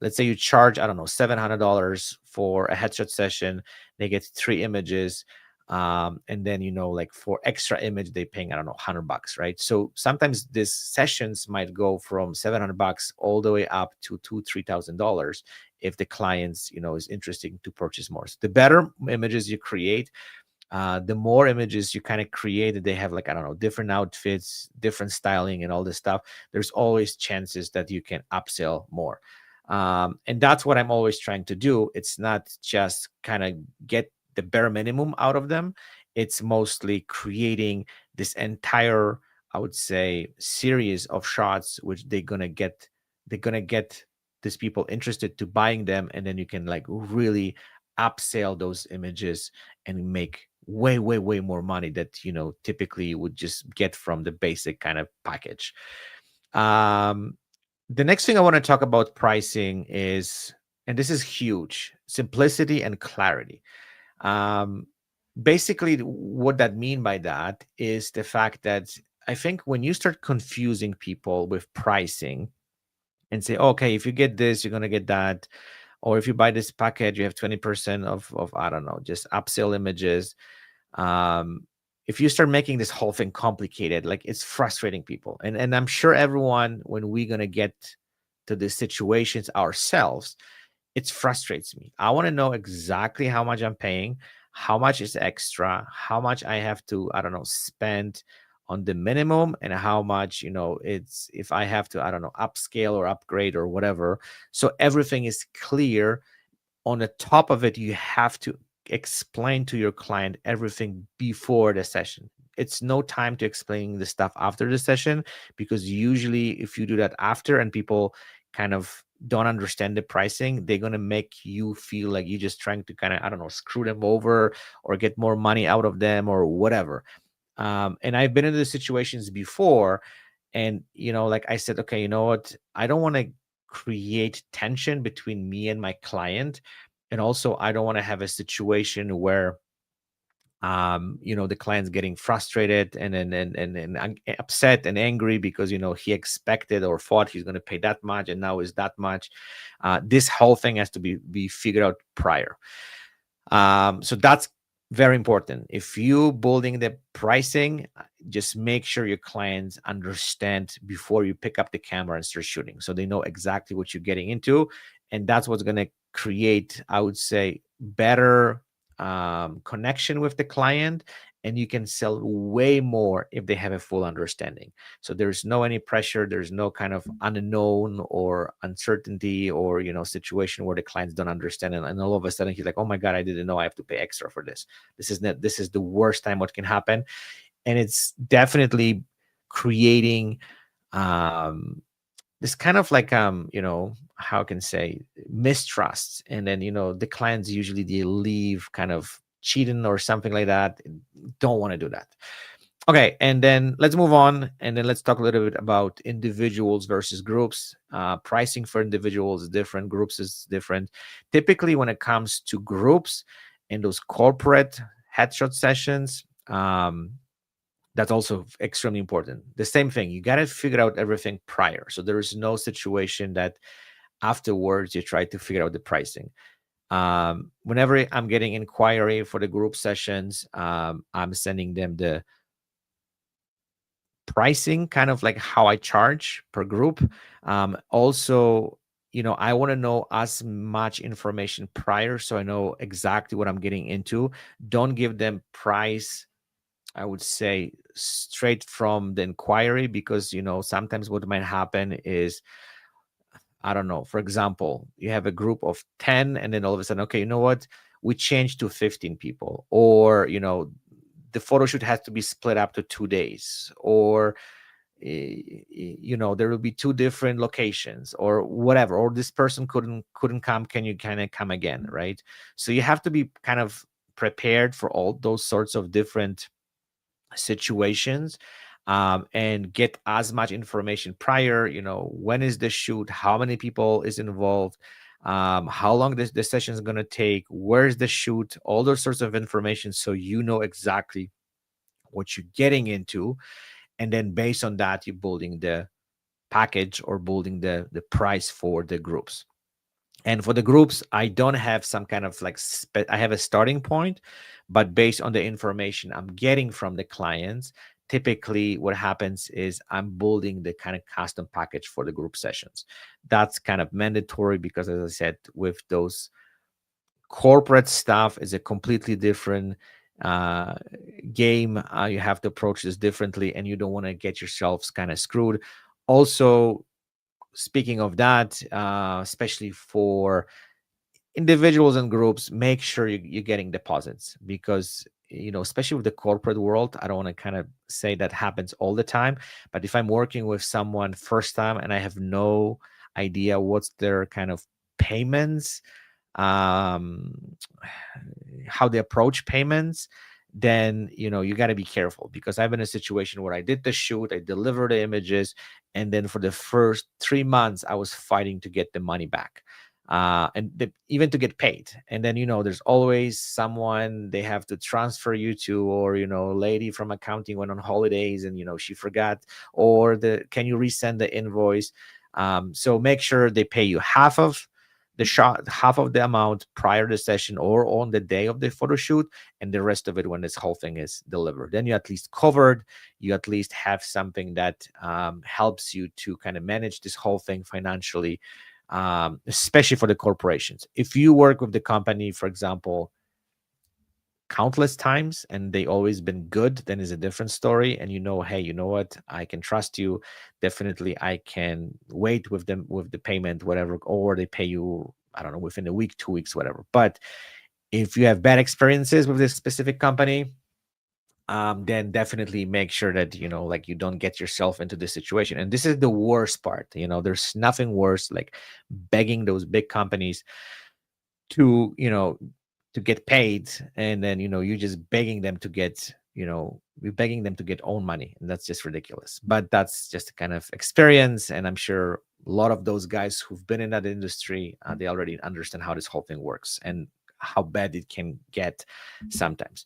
you charge, I don't know, $700 for a headshot session, they get 3 images. And then, like, for extra image, they paying, I don't know, $100, right? So sometimes these sessions might go from $700 all the way up to $2,000-$3,000 if the clients, is interested to purchase more. So the better images you create, the more images you kind of create that they have, like, I don't know, different outfits, different styling, and all this stuff, there's always chances that you can upsell more. And that's what I'm always trying to do. It's not just kind of get the bare minimum out of them. It's mostly creating this entire, I would say, series of shots, which they're gonna get these people interested to buying them, and then you can, like, really upsell those images and make way more money that, typically you would just get from the basic kind of package. The next thing I want to talk about pricing is, and this is huge, simplicity and clarity. um, Basically what that mean by that is the fact that I think when you start confusing people with pricing and say, okay, if you get this, you're gonna get that, or if you buy this package, you have 20% of I don't know, just upsell images. um if you start making this whole thing complicated, like, it's frustrating people. And I'm sure everyone, when we're gonna get to these situations ourselves, it frustrates me. I want to know exactly how much I'm paying, how much is extra, how much I have to, I don't know, spend on the minimum, and how much, it's, if I have to, I don't know, upscale or upgrade or whatever. So everything is clear. On the top of it, you have to explain to your client everything before the session. It's no time to explain the stuff after the session, because usually if you do that after and people kind of don't understand the pricing, they're going to make you feel like you're just trying to kind of, I don't know, screw them over or get more money out of them or whatever. And I've been in those situations before. And, like I said, okay, you know what? I don't want to create tension between me and my client. And also, I don't want to have a situation where, the client's getting frustrated and upset and angry because, he expected or thought he's going to pay that much and now is that much. This whole thing has to be figured out prior. So that's very important. If you building the pricing, just make sure your clients understand before you pick up the camera and start shooting, so they know exactly what you're getting into. And that's what's going to create, I would say, better connection with the client. And you can sell way more if they have a full understanding. So there's no any pressure, there's no kind of unknown or uncertainty or situation where the clients don't understand, and all of a sudden he's like, oh my god, I didn't know I have to pay extra for this. This is the worst time what can happen. And it's definitely creating this kind of like how I can say, mistrust. And then the clients usually they leave kind of cheating or something like that. Don't want to do that. Okay, and then let's move on, and then let's talk a little bit about individuals versus groups. Pricing for individuals is different, groups is different. Typically, when it comes to groups and those corporate headshot sessions, that's also extremely important. The same thing, you got to figure out everything prior. So there is no situation that afterwards you try to figure out the pricing. Whenever I'm getting inquiry for the group sessions, I'm sending them the pricing, kind of like how I charge per group. Also, I want to know as much information prior so I know exactly what I'm getting into. Don't give them price, I would say, straight from the inquiry, because sometimes what might happen is, I don't know, for example, you have a group of 10 and then all of a sudden, okay, you know what, we changed to 15 people, or the photo shoot has to be split up to 2 days, or there will be two different locations or whatever, or this person couldn't come, can you kind of come again, right? So you have to be kind of prepared for all those sorts of different situations, and get as much information prior. When is the shoot, how many people is involved, how long the session is going to take, where's the shoot, all those sorts of information, so you know exactly what you're getting into. And then based on that, you're building the package or building the price for the groups. And for the groups, I don't have some kind of like I have a starting point, but based on the information I'm getting from the clients, typically what happens is I'm building the kind of custom package for the group sessions. That's kind of mandatory because, as I said, with those corporate stuff is a completely different uh game. You have to approach this differently, and you don't want to get yourselves kind of screwed. Also, speaking of that, especially for individuals and groups, make sure you're getting deposits, because especially with the corporate world, I don't want to kind of say that happens all the time, but if I'm working with someone first time and I have no idea what's their kind of payments, um how they approach payments, then you got to be careful, because I've been in a situation where I did the shoot, I delivered the images, and then for the first 3 months I was fighting to get the money back. even to get paid. And then, there's always someone they have to transfer you to, or, lady from accounting went on holidays and, she forgot, or can you resend the invoice? So make sure they pay you half of half of the amount prior to the session or on the day of the photo shoot, and the rest of it when this whole thing is delivered. Then you at least covered, you at least have something that helps you to kind of manage this whole thing financially, especially for the corporations. If you work with the company, for example, countless times and they always been good, then is a different story. And hey, you know what, I can trust you. Definitely I can wait with them with the payment, whatever, or they pay you, I don't know, within a week, 2 weeks, whatever. But if you have bad experiences with this specific company, then definitely make sure that like you don't get yourself into this situation. And this is the worst part. There's nothing worse like begging those big companies to to get paid, and then you're just begging them to get you're begging them to get own money, and that's just ridiculous. But that's just a kind of experience, and I'm sure a lot of those guys who've been in that industry, they already understand how this whole thing works and how bad it can get sometimes.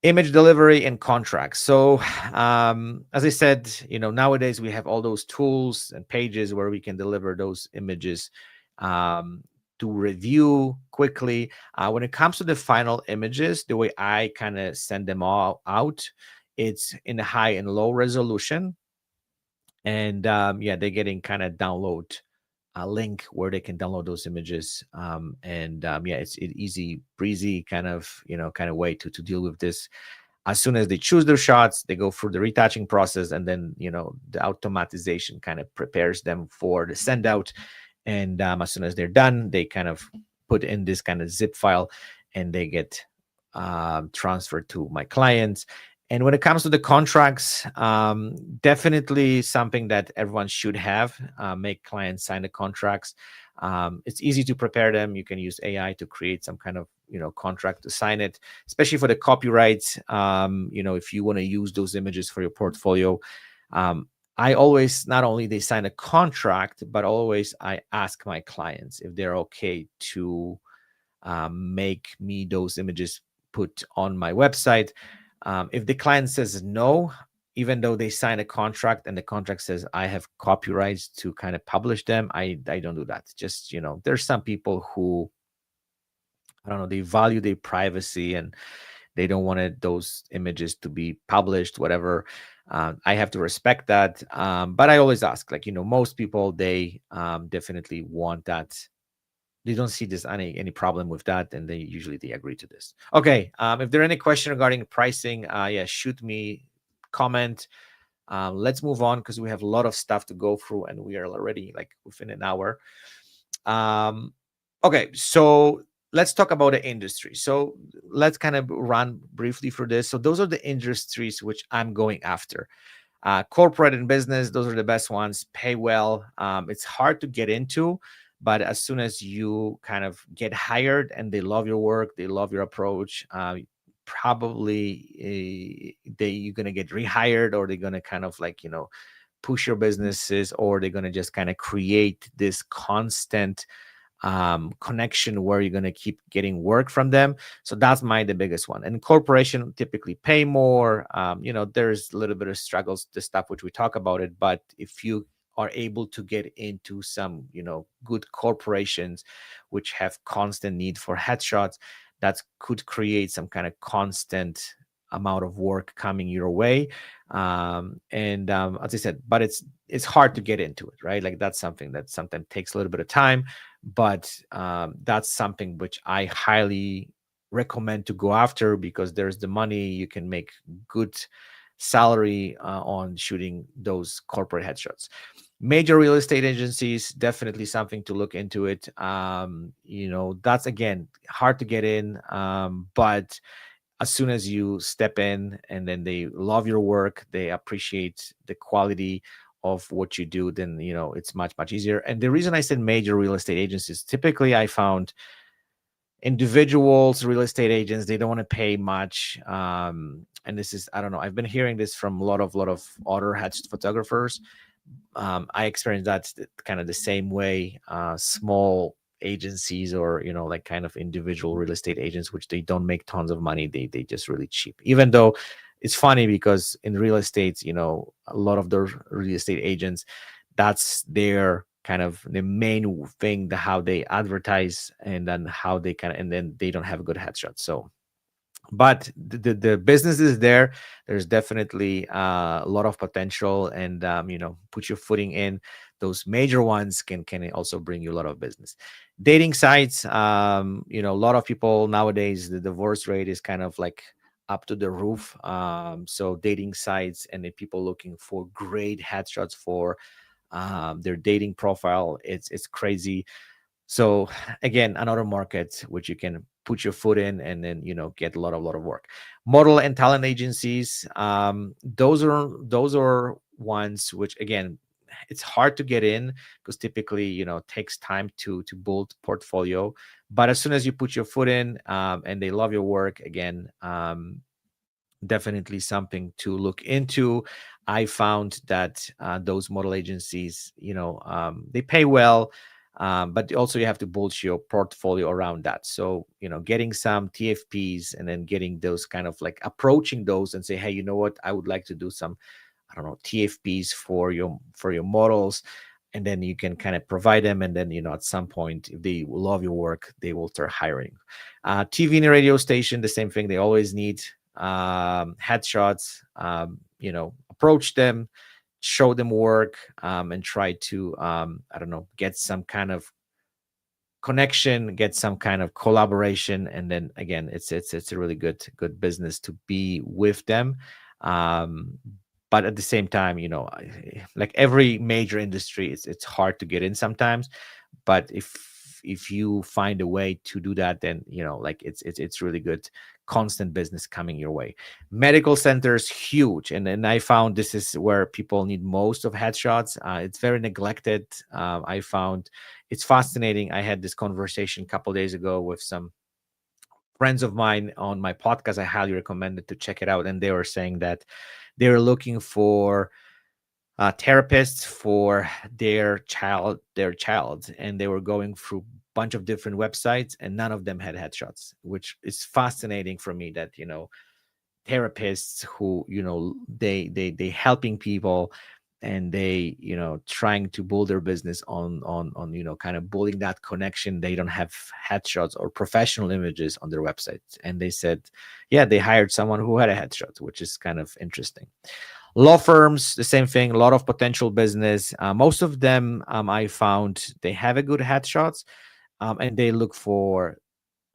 Image delivery and contracts. So as I said, nowadays we have all those tools and pages where we can deliver those images to review quickly. When it comes to the final images, the way I kind of send them all out, it's in the high and low resolution. And yeah, they're getting kind of download a link where they can download those images. Yeah, it's easy breezy kind of way to deal with this. As soon as they choose their shots, they go through the retouching process, and then the automatization kind of prepares them for the send out. And as soon as they're done, they kind of put in this kind of zip file, and they get transferred to my clients. And when it comes to the contracts, definitely something that everyone should have. Make clients sign the contracts. It's easy to prepare them. You can use AI to create some kind of contract to sign it, especially for the copyrights. If you want to use those images for your portfolio, I always, not only they sign a contract, but always I ask my clients if they're okay to make me those images put on my website. If the client says no, even though they sign a contract and the contract says I have copyrights to kind of publish them, I don't do that. Just, there's some people who, I don't know, they value their privacy and they don't want those images to be published, whatever. I have to respect that. But I always ask, like, most people, they definitely want that. They don't see this any problem with that, and they agree to this. Okay, if there are any question regarding pricing, yeah, shoot me, comment. Let's move on because we have a lot of stuff to go through, and we are already like within an hour. Okay, so let's talk about the industry. So let's kind of run briefly through this. So those are the industries which I'm going after. Corporate and business, those are the best ones, pay well. It's hard to get into, but as soon as you kind of get hired and they love your work, they love your approach, probably you're going to get rehired, or they're going to kind of like, push your businesses, or they're going to just kind of create this constant connection where you're going to keep getting work from them. So that's the biggest one. And corporation typically pay more. There's a little bit of struggles, the stuff which we talk about it, but if you are able to get into some good corporations which have constant need for headshots, that could create some kind of constant amount of work coming your way. As I said, but it's hard to get into it, right? Like that's something that sometimes takes a little bit of time, but that's something which I highly recommend to go after, because there's the money. You can make good salary on shooting those corporate headshots. Major real estate agencies, definitely something to look into it. That's again hard to get in, but as soon as you step in and then they love your work, they appreciate the quality of what you do, then it's much easier. And the reason I said major real estate agencies, typically I found individuals, real estate agents, they don't want to pay much. And this is, I don't know, I've been hearing this from a lot of other head photographers. I experienced that kind of the same way. Small agencies, or like kind of individual real estate agents, which they don't make tons of money. They just really cheap. Even though it's funny, because in real estate, a lot of those real estate agents, that's their kind of the main thing, the how they advertise, and then how they kind of, and then they don't have a good headshot. So, but the business is there. There's definitely a lot of potential, and put your footing in. Those major ones can also bring you a lot of business. Dating sites, a lot of people nowadays, the divorce rate is kind of like up to the roof. So dating sites, and the people looking for great headshots for their dating profile, it's crazy. So again, another market which you can put your foot in, and then get a lot of work. Model and talent agencies, those are ones which, again, it's hard to get in, because typically it takes time to build portfolio. But as soon as you put your foot in, and they love your work, again, definitely something to look into. I found that those model agencies, they pay well, but also you have to build your portfolio around that. So, getting some TFPs, and then getting those kind of like approaching those and say, hey, you know what, I would like to do some, I don't know, TFPs for your models. And then you can kind of provide them, and then at some point, if they love your work, they will start hiring. TV and radio station, the same thing. They always need headshots. Approach them, show them work, and try to I don't know, get some kind of connection, get some kind of collaboration. And then again, it's a really good business to be with them. um but at the same time, like every major industry, it's hard to get in sometimes. But if you find a way to do that, then like it's really good, constant business coming your way. Medical centers, huge. And I found this is where people need most of headshots. It's very neglected. I found it's fascinating. I had this conversation a couple days ago with some friends of mine on my podcast. I highly recommend it to check it out. And they were saying that they were looking for therapists for their child, and they were going through a bunch of different websites, and none of them had headshots, which is fascinating for me. That therapists who they helping people, and they trying to build their business on kind of building that connection, they don't have headshots or professional images on their websites. And they said, yeah, they hired someone who had a headshot, which is kind of interesting. Law firms, the same thing, a lot of potential business. Most of them, I found, they have a good headshots, and they look for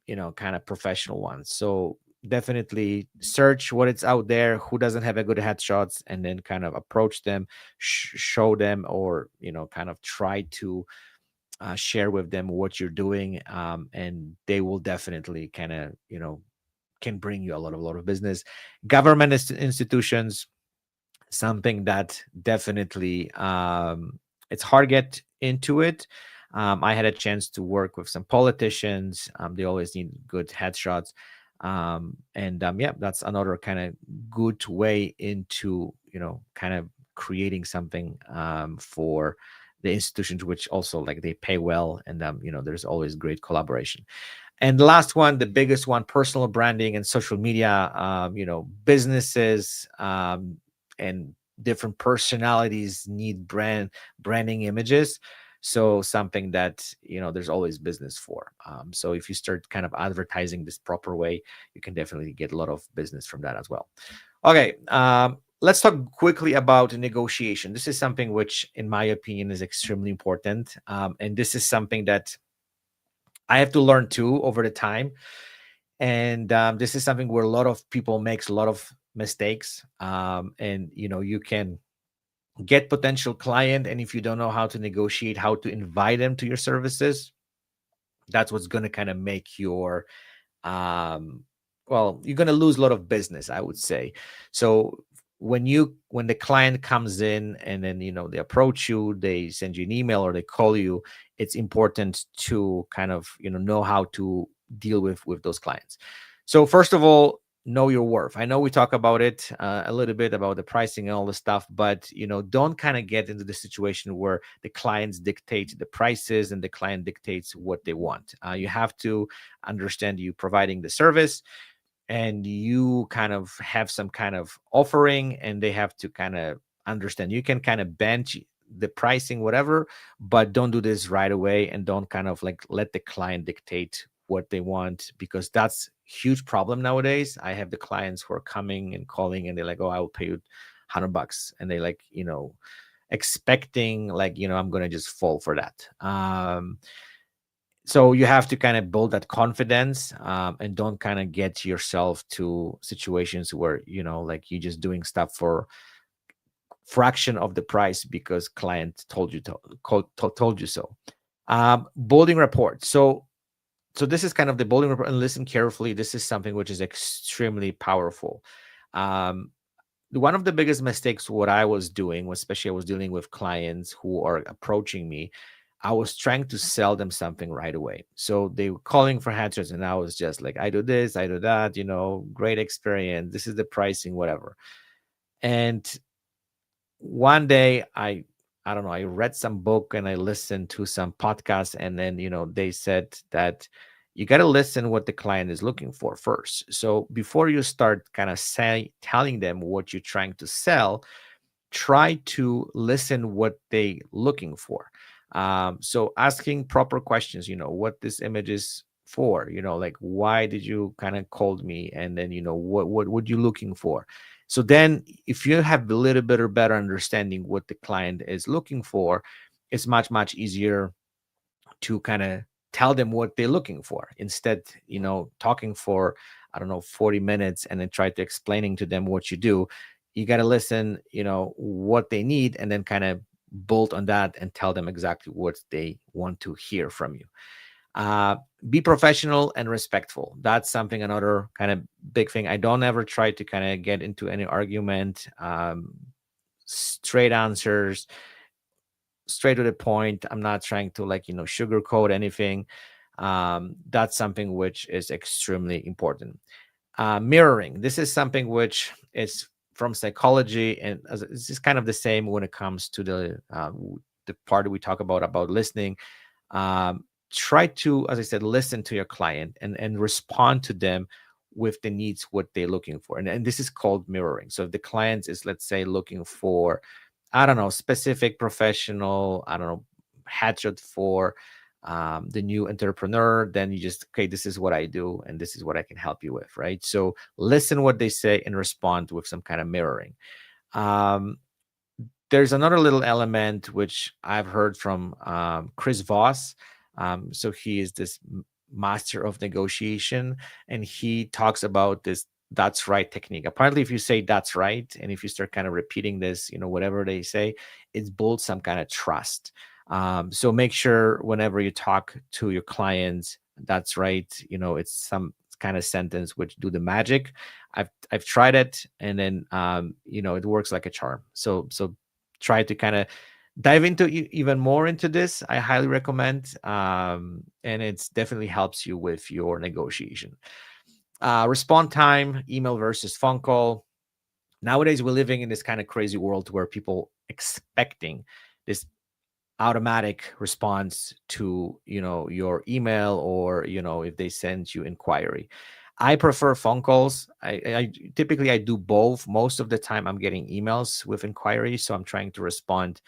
kind of professional ones. So definitely search what it's out there, who doesn't have a good headshots, and then kind of approach them, show them, or kind of try to share with them what you're doing, and they will definitely kind of can bring you a lot of business. Government institutions, something that definitely it's hard to get into it. I had a chance to work with some politicians. They always need good headshots. And yeah, that's another kind of good way into kind of creating something for the institutions, which also like they pay well, and there's always great collaboration. And the last one, the biggest one, personal branding and social media. Businesses and different personalities need branding images. So something that there's always business for. So if you start kind of advertising this proper way, you can definitely get a lot of business from that as well. Okay, let's talk quickly about negotiation. This is something which, in my opinion, is extremely important, and this is something that I have to learn too over the time. And this is something where a lot of people makes a lot of mistakes, and you can get potential client, and if you don't know how to negotiate, how to invite them to your services, that's what's going to kind of make your um well, you're going to lose a lot of business, I would say. So when the client comes in, and then they approach you, they send you an email or they call you, it's important to kind of know how to deal with those clients. So first of all, know your worth. I know we talk about it a little bit about the pricing and all the stuff, but don't kind of get into the situation where the clients dictate the prices and the client dictates what they want. You have to understand you providing the service, and you kind of have some kind of offering, and they have to kind of understand. You can kind of bench the pricing, whatever, but don't do this right away, and don't kind of like let the client dictate what they want, because that's huge problem nowadays. I have the clients who are coming and calling, and they're like, oh, I will pay you $100, and they like expecting like I'm gonna just fall for that. So you have to kind of build that confidence, and don't kind of get yourself to situations where like you're just doing stuff for fraction of the price because client told you told you so. Building report. So this is kind of the building report, and listen carefully. This is something which is extremely powerful. One of the biggest mistakes what I was doing, especially I was dealing with clients who are approaching me, I was trying to sell them something right away. So they were calling for headshots, and I was just like, I do this, I do that, great experience. This is the pricing, whatever. And one day I don't know, I read some book and I listened to some podcasts, and then they said that you got to listen what the client is looking for first. So before you start kind of telling them what you're trying to sell, try to listen what they looking for. So asking proper questions, what this image is for, like why did you kind of called me, and then what you looking for. So then if you have a little bit or better understanding what the client is looking for, it's much easier to kind of tell them what they're looking for, instead talking for, I don't know, 40 minutes and then try to explaining to them what you do. You got to listen what they need, and then kind of bolt on that and tell them exactly what they want to hear from you. Be professional and respectful. That's something, another kind of big thing. I don't ever try to kind of get into any argument. Straight answers, straight to the point. I'm not trying to like sugarcoat anything. That's something which is extremely important. Mirroring. This is something which is from psychology, and this is kind of the same when it comes to the part we talk about listening. Try to, as I said, listen to your client and respond to them with the needs, what they're looking for. And this is called mirroring. So if the client is, let's say, looking for, I don't know, specific professional, I don't know, headshot for the new entrepreneur, then you just, okay, this is what I do and this is what I can help you with, right? So listen what they say and respond with some kind of mirroring. There's another little element which I've heard from Chris Voss. So he is this master of negotiation, and he talks about this "that's right" technique. Apparently, if you say "that's right" and if you start kind of repeating this, whatever they say, it builds some kind of trust. So make sure whenever you talk to your clients, "that's right," it's some kind of sentence which do the magic. I've tried it, and then it works like a charm. So try to kind of dive into even more into this. I highly recommend, and it's definitely helps you with your negotiation. Respond time, email versus phone call. Nowadays we're living in this kind of crazy world where people expecting this automatic response to your email, or if they send you inquiry. I prefer phone calls. I typically I do both. Most of the time I'm getting emails with inquiries, so I'm trying to respond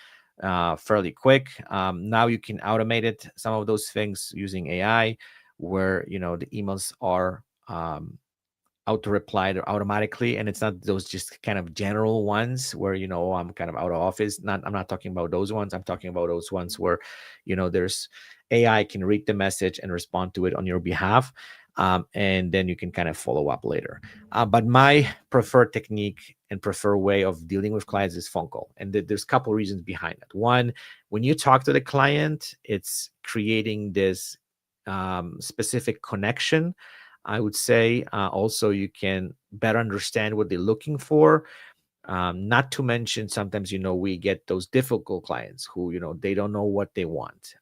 fairly quick. Now you can automate it, some of those things using AI, where the emails are auto replied automatically, and it's not those just kind of general ones where I'm kind of out of office. I'm not talking about those ones. I'm talking about those ones where there's AI can read the message and respond to it on your behalf. And then you can kind of follow up later. But my preferred technique and preferred way of dealing with clients is phone call. And there's a couple reasons behind that. One, when you talk to the client, it's creating this specific connection. I would say also you can better understand what they're looking for. Not to mention, sometimes we get those difficult clients who they don't know what they want.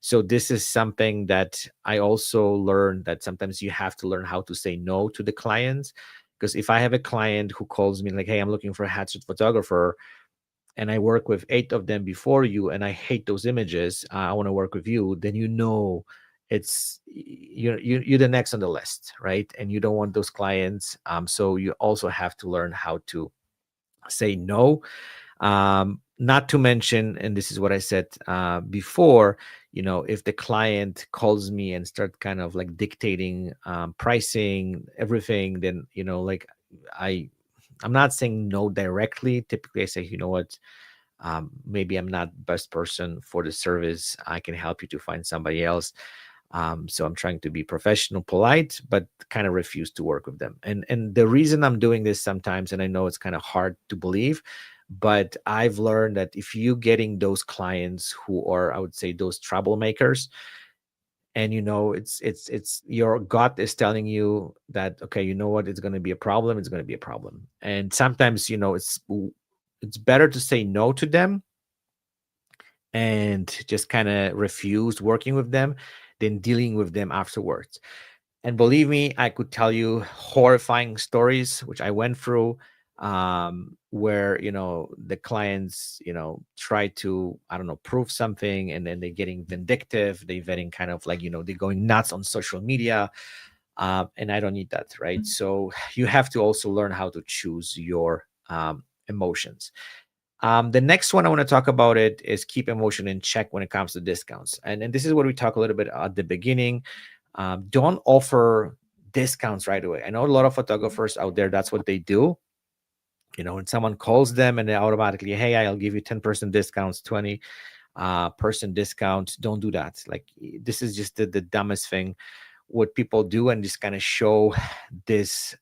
So this is something that I also learned, that sometimes you have to learn how to say no to the clients. Because if I have a client who calls me like, hey, I'm looking for a headshot photographer, and I work with 8 of them before you, and I hate those images, I want to work with you, then it's you're the next on the list, right? And you don't want those clients. So you also have to learn how to say no. Not to mention, and this is what I said before, if the client calls me and start kind of like dictating pricing, everything, then like I I'm not saying no directly. Typically, I say, what, maybe I'm not best person for the service. I can help you to find somebody else. So I'm trying to be professional, polite, but kind of refuse to work with them. And the reason I'm doing this sometimes, and I know it's kind of hard to believe, but I've learned that if you getting those clients who are, I would say, those troublemakers, and it's your gut is telling you that, okay, you know what, it's going to be a problem, it's going to be a problem. And sometimes it's better to say no to them and just kind of refuse working with them than dealing with them afterwards. And believe me, I could tell you horrifying stories which I went through, where the clients try to, I don't know, prove something, and then they're getting vindictive, they're getting kind of like they're going nuts on social media. And I don't need that, right? So you have to also learn how to choose your emotions. The next one I want to talk about it is keep emotion in check when it comes to discounts. And this is what we talk a little bit at the beginning. Don't offer discounts right away. I know a lot of photographers out there, that's what they do. When someone calls them and they automatically, hey, I'll give you 10% discounts, 20 person discount. Don't do that. Like, this is just the dumbest thing what people do, and just kind of show this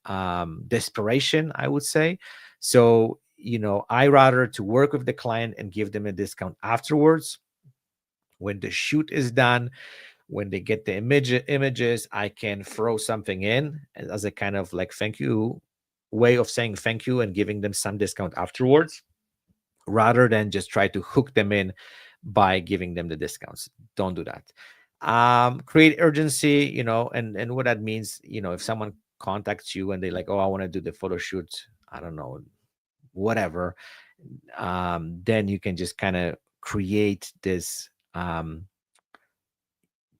desperation, I would say. So I rather to work with the client and give them a discount afterwards when the shoot is done. When they get the images, I can throw something in as a kind of like thank you way of saying thank you and giving them some discount afterwards, rather than just try to hook them in by giving them the discounts. Don't do that. Create urgency, and what that means, if someone contacts you and they like, oh, I want to do the photo shoot, I don't know, whatever, then you can just kind of create this,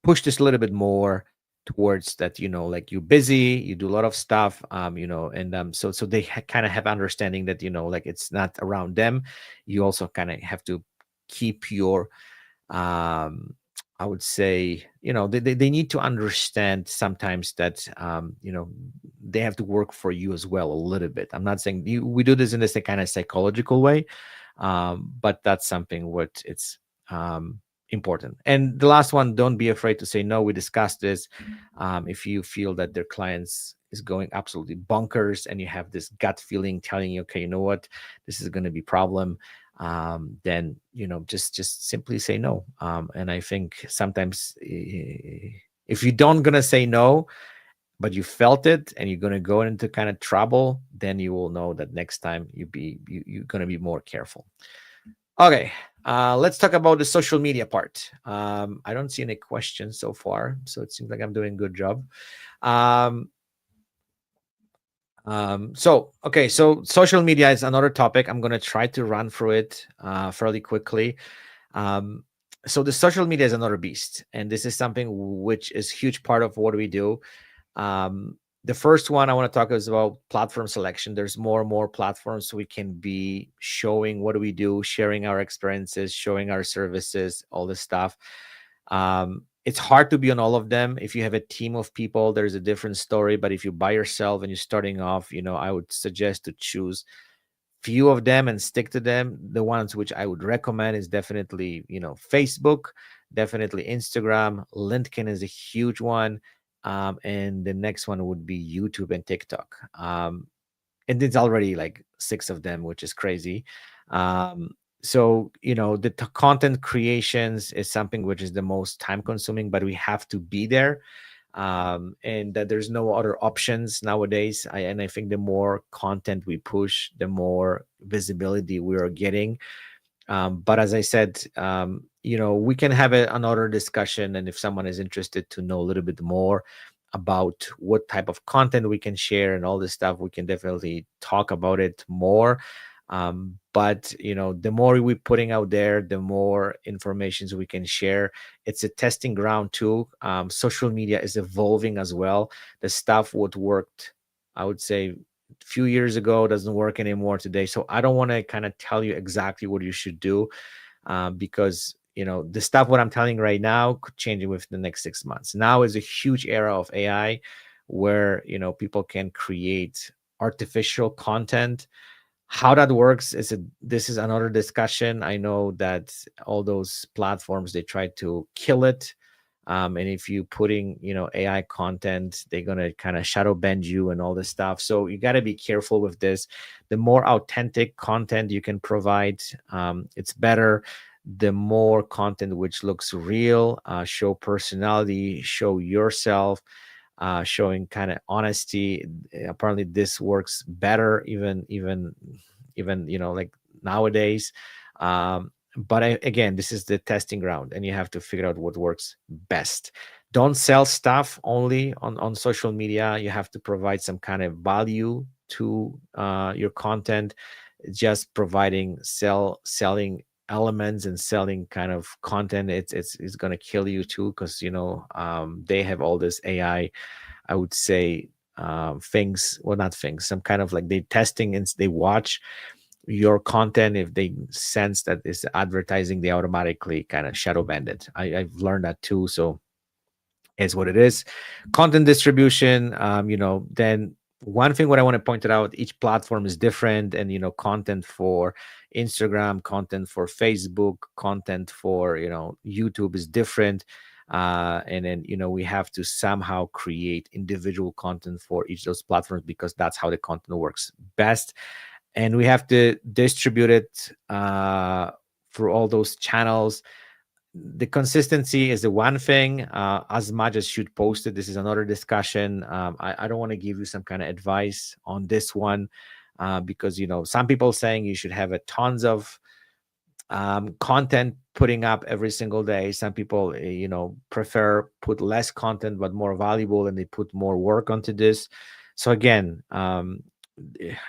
push this a little bit more towards that, like you're busy, you do a lot of stuff, and so they kind of have understanding that, like it's not around them. You also kind of have to keep your, I would say, they need to understand sometimes that, they have to work for you as well a little bit. I'm not saying we do this in this kind of psychological way, but that's something what it's important. And the last one, don't be afraid to say no. We discussed this. If you feel that their clients is going absolutely bonkers and you have this gut feeling telling you, okay, you know what, this is going to be problem, then just simply say no. And I think sometimes, if you don't gonna say no, but you felt it and you're gonna go into kind of trouble, then you will know that next time you're gonna be more careful. Okay, let's talk about the social media part. I don't see any questions so far, so it seems like I'm doing a good job. So social media is another topic. I'm gonna try to run through it fairly quickly. Um, so the social media is another beast, and this is something which is huge part of what we do. The first one I want to talk is about platform selection. There's more and more platforms we can be showing what do we do, sharing our experiences, showing our services, all this stuff. It's hard to be on all of them. If you have a team of people, there's a different story. But if you're by yourself and you're starting off, I would suggest to choose few of them and stick to them. The ones which I would recommend is definitely, Facebook, definitely Instagram. LinkedIn is a huge one. And the next one would be YouTube and TikTok. And it's already like 6 of them, which is crazy. So the content creations is something which is the most time consuming, but we have to be there, and that there's no other options nowadays. And I think the more content we push, the more visibility we are getting. But as I said, we can have another discussion, and if someone is interested to know a little bit more about what type of content we can share and all this stuff, we can definitely talk about it more. But the more we putting out there, the more informations we can share. It's a testing ground too. Social media is evolving as well. The stuff what worked, I would say, a few years ago doesn't work anymore today. So I don't want to kind of tell you exactly what you should do, because the stuff what I'm telling right now could change within the next 6 months. Now is a huge era of AI where people can create artificial content. How that works this is another discussion. I know that all those platforms, they try to kill it. And if you putting AI content, they're gonna kind of shadow bend you and all this stuff. So you got to be careful with this. The more authentic content you can provide, it's better. The more content which looks real, show personality, show yourself, showing kind of honesty. Apparently this works better, even like nowadays. But again, this is the testing ground, and you have to figure out what works best. Don't sell stuff only on social media. You have to provide some kind of value to your content. Just providing selling elements and selling kind of content, it's going to kill you too, because they have all this AI, I would say, things, well, not things, some kind of like they testing, and they watch your content. If they sense that it's advertising, they automatically kind of shadow ban it. I've learned that too. So it's what it is. Content distribution, then one thing what I want to point it out, each platform is different. And content for Instagram, content for Facebook, content for YouTube is different. And then we have to somehow create individual content for each of those platforms, because that's how the content works best. And we have to distribute it through all those channels. The consistency is the one thing. As much as should post it, this is another discussion. I don't want to give you some kind of advice on this one, because some people saying you should have a tons of content putting up every single day. Some people prefer put less content but more valuable, and they put more work onto this. So again,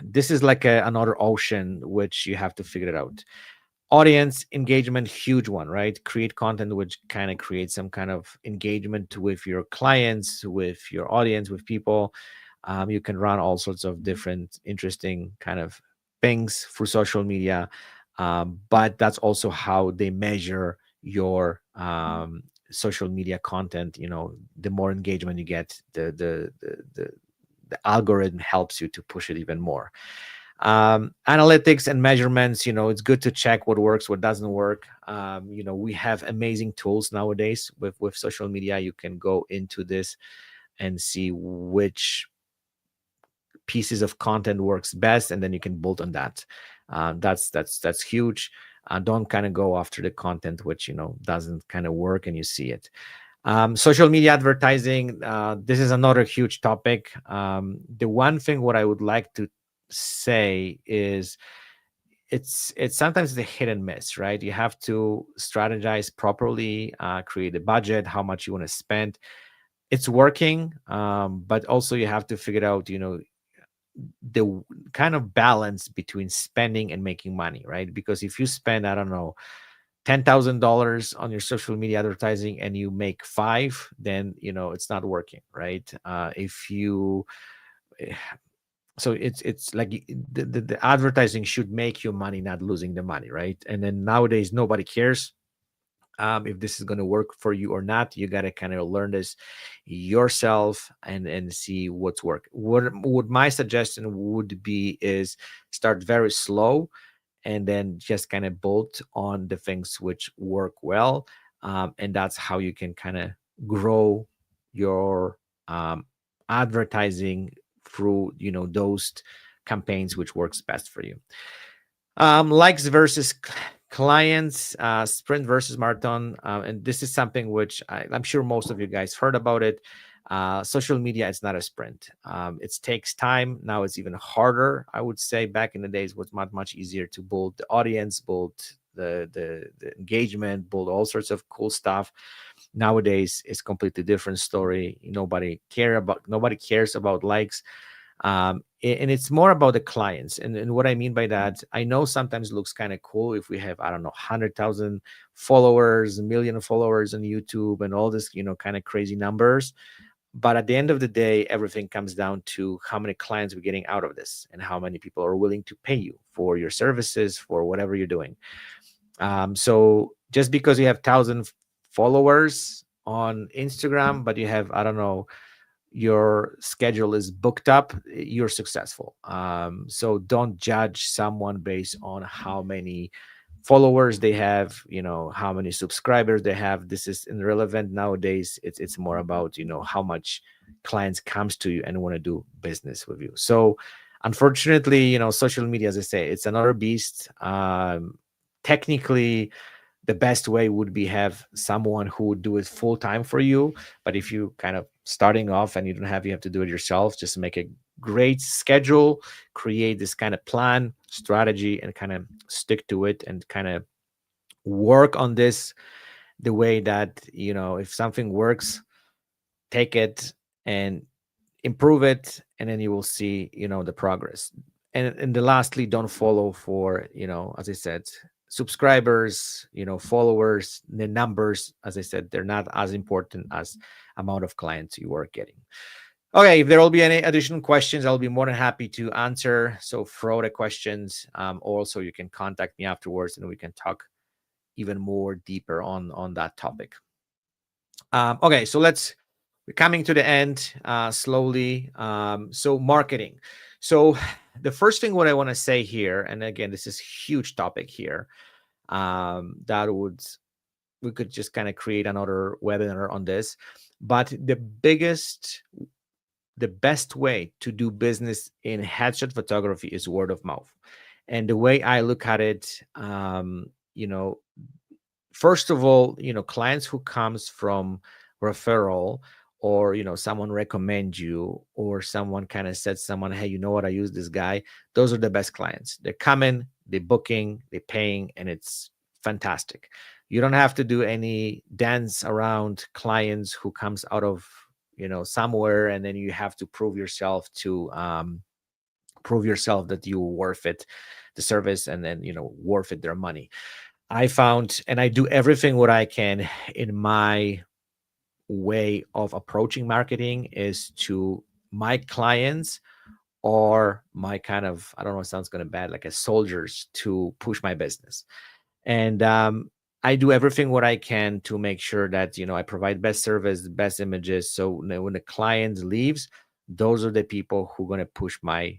this is like another ocean which you have to figure it out. Audience engagement, huge one, right? Create content which kind of creates some kind of engagement with your clients, with your audience, with people. You can run all sorts of different interesting kind of things through social media, but that's also how they measure your social media content. The more engagement you get, the algorithm helps you to push it even more. Analytics and measurements, it's good to check what works, what doesn't work. We have amazing tools nowadays with social media. You can go into this and see which pieces of content works best, and then you can build on that. That's huge. Don't kind of go after the content which doesn't kind of work and you see it. Social media advertising, this is another huge topic. The one thing what I would like to say is it's sometimes the hit and miss, right? You have to strategize properly, create a budget, how much you want to spend. It's working, but also you have to figure out the kind of balance between spending and making money, right? Because if you spend, I don't know, $10,000 on your social media advertising and you make five, then it's not working, right? If you So it's like the advertising should make you money, not losing the money, right? And then nowadays nobody cares if this is going to work for you or not. You got to kind of learn this yourself and see what's work. What my suggestion would be is start very slow, and then just kind of bolt on the things which work well. And that's how you can kind of grow your advertising through those campaigns which works best for you. Likes versus clients, sprint versus marathon. And this is something which I'm sure most of you guys heard about it. Social media is not a sprint. It takes time. Now it's even harder. I would say back in the days it was much easier to build the audience, build the engagement, build all sorts of cool stuff. Nowadays it's completely different story. Nobody cares about likes. And it's more about the clients. And what I mean by that, I know sometimes it looks kind of cool if we have, I don't know, 100,000 followers, a million followers on YouTube and all this, kind of crazy numbers. But at the end of the day, everything comes down to how many clients we're getting out of this and how many people are willing to pay you for your services, for whatever you're doing. So just because you have 1,000 followers on Instagram, but you have, I don't know, your schedule is booked up, you're successful. So don't judge someone based on how many followers they have, how many subscribers they have. This is irrelevant nowadays. It's more about, how much clients comes to you and want to do business with you. So unfortunately, social media, as I say, it's another beast. Technically, the best way would be have someone who would do it full time for you. But if you kind of starting off and you have to do it yourself, just make a great schedule, create this kind of plan, strategy, and kind of stick to it and kind of work on this the way that, if something works, take it and improve it, and then you will see, the progress. And the lastly, don't follow for, as I said, subscribers, followers. The numbers, as I said, they're not as important as amount of clients you are getting. Okay, if there will be any additional questions, I'll be more than happy to answer. So throw the questions. Also, you can contact me afterwards and we can talk even more deeper on that topic. Okay, so we're coming to the end slowly. So marketing. So the first thing what I want to say here, and again, this is huge topic here, that we could just kind of create another webinar on this. But the best way to do business in headshot photography is word of mouth. And the way I look at it, first of all, clients who comes from referral, or someone recommend you, or someone kind of said someone, hey, you know what, I use this guy. Those are the best clients. They're coming, they're booking, they're paying, and it's fantastic. You don't have to do any dance around clients who comes out of somewhere, and then you have to prove yourself that you worth it, the service, and then worth it their money. I found, and I do everything what I can in my way of approaching marketing, is to my clients or my kind of, I don't know, it sounds kind of bad, like a soldiers to push my business. And I do everything what I can to make sure that I provide best service, best images. So when the client leaves, those are the people who are going to push my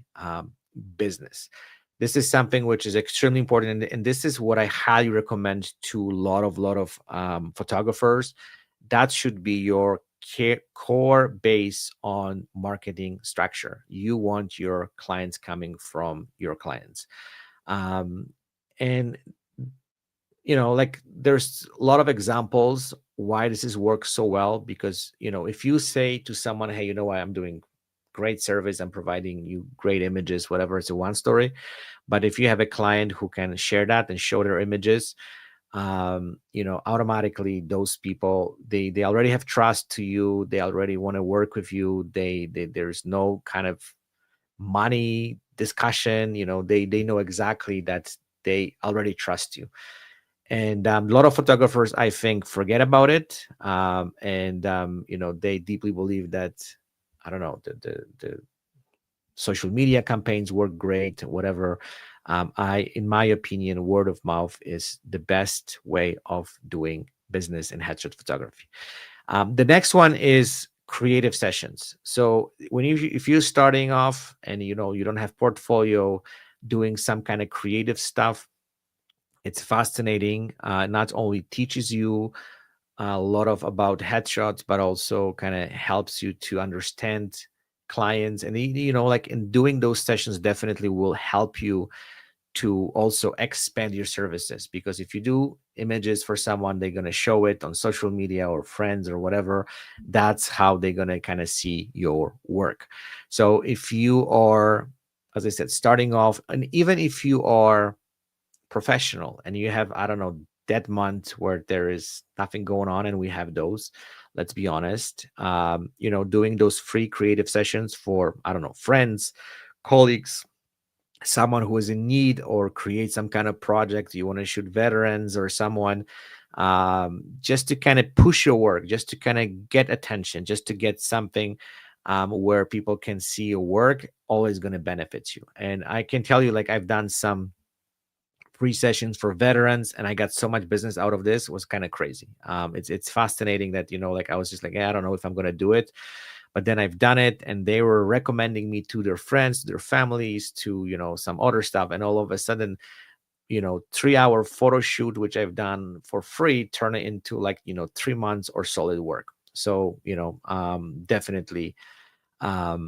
business. This is something which is extremely important, and this is what I highly recommend to a lot of photographers. That should be your core base on marketing structure. You want your clients coming from your clients, and like there's a lot of examples why this has worked so well. Because if you say to someone, hey, I'm doing great service, I'm providing you great images, whatever, it's a one story. But if you have a client who can share that and show their images, automatically those people, they already have trust to you, they already want to work with you, there's no kind of money discussion. They know exactly that they already trust you. And a lot of photographers, I think, forget about it, and they deeply believe that, I don't know, the social media campaigns work great, whatever. In my opinion, word of mouth is the best way of doing business in headshot photography. The next one is creative sessions. So if you're starting off and you don't have portfolio, doing some kind of creative stuff, it's fascinating. Not only teaches you a lot about headshots, but also kind of helps you to understand clients. And like in doing those sessions definitely will help you to also expand your services. Because if you do images for someone, they're going to show it on social media or friends or whatever. That's how they're going to kind of see your work. So if you are, as I said, starting off, and even if you are professional and you have, I don't know, that month where there is nothing going on, and we have those, let's be honest, doing those free creative sessions for, I don't know, friends, colleagues, someone who is in need, or create some kind of project you want to shoot veterans or someone, just to kind of push your work, just to kind of get attention, just to get something, where people can see your work, always going to benefit you. And I can tell you, like, I've done some free sessions for veterans, and I got so much business out of this. It was kind of crazy. It's fascinating that, like, I was just like, I don't know if I'm going to do it, but then I've done it, and they were recommending me to their friends, to their families, to, some other stuff. And all of a sudden, 3-hour photo shoot, which I've done for free, turn it into, like, 3 months or solid work. So, definitely,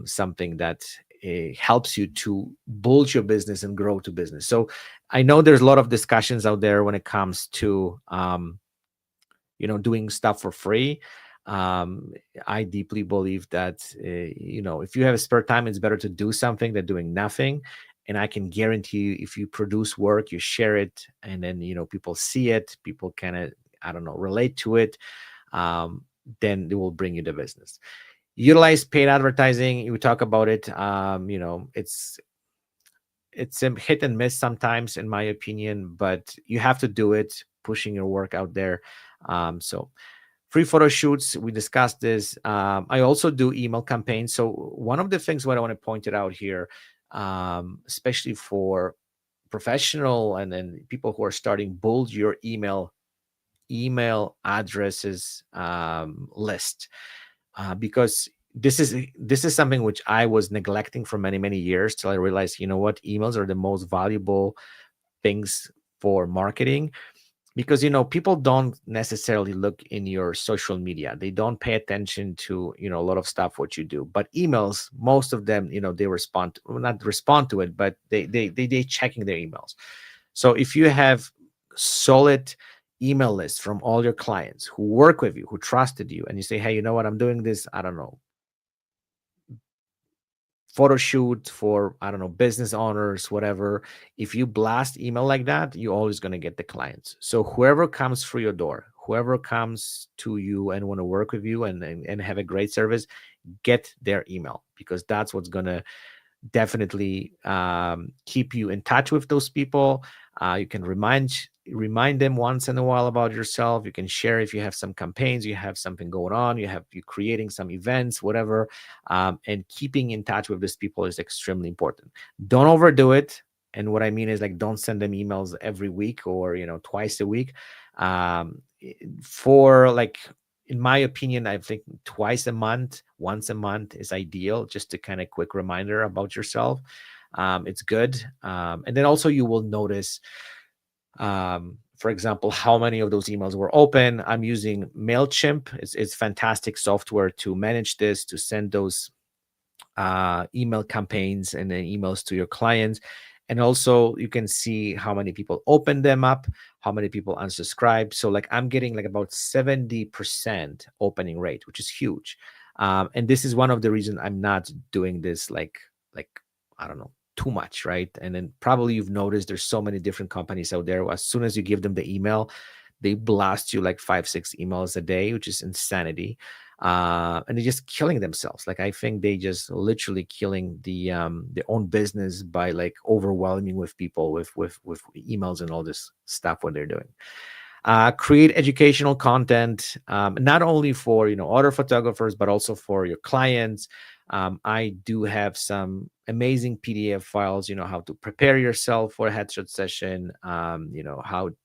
something that helps you to build your business and grow to business. So I know there's a lot of discussions out there when it comes to, doing stuff for free. I deeply believe that, if you have a spare time, it's better to do something than doing nothing. And I can guarantee you, if you produce work, you share it, and then, people see it, people kind of, I don't know, relate to it, then it will bring you the business. Utilize paid advertising. You talk about it. It's a hit and miss sometimes, in my opinion, but you have to do it, pushing your work out there. So free photo shoots, we discussed this. I also do email campaigns. So one of the things what I want to point it out here, especially for professional and then people who are starting, build your email addresses list, because this is something which I was neglecting for many years, till I realized, what, emails are the most valuable things for marketing. Because, people don't necessarily look in your social media, they don't pay attention to, a lot of stuff what you do. But emails, most of them, they respond, well, not respond to it, but they checking their emails. So if you have solid email list from all your clients who work with you, who trusted you, and you say, hey, you know what, I'm doing this, I don't know, photo shoot for, I don't know, business owners, whatever. If you blast email like that, you're always going to get the clients. So whoever comes through your door, whoever comes to you and want to work with you and have a great service, get their email, because that's what's going to definitely keep you in touch with those people. You can remind them once in a while about yourself. You can share if you have some campaigns, you have something going on, you creating some events, whatever. And keeping in touch with these people is extremely important. Don't overdo it. And what I mean is, like, don't send them emails every week or, twice a week. For, like, in my opinion, I think twice a month, once a month is ideal, just to kind of quick reminder about yourself. It's good. And then also you will notice, for example, how many of those emails were open. I'm using MailChimp. It's fantastic software to manage this, to send those email campaigns and then emails to your clients. And also you can see how many people open them up, how many people unsubscribe. So, like, I'm getting like about 70% opening rate, which is huge. And this is one of the reasons I'm not doing this like I don't know, too much, right? And then probably you've noticed there's so many different companies out there. As soon as you give them the email, they blast you like 5-6 emails a day, which is insanity. And they're just killing themselves. Like, I think they just literally killing their own business by, like, overwhelming with people with emails and all this stuff what they're doing. Create educational content, not only for, other photographers, but also for your clients. I do have some amazing PDF files, how to prepare yourself for a headshot session,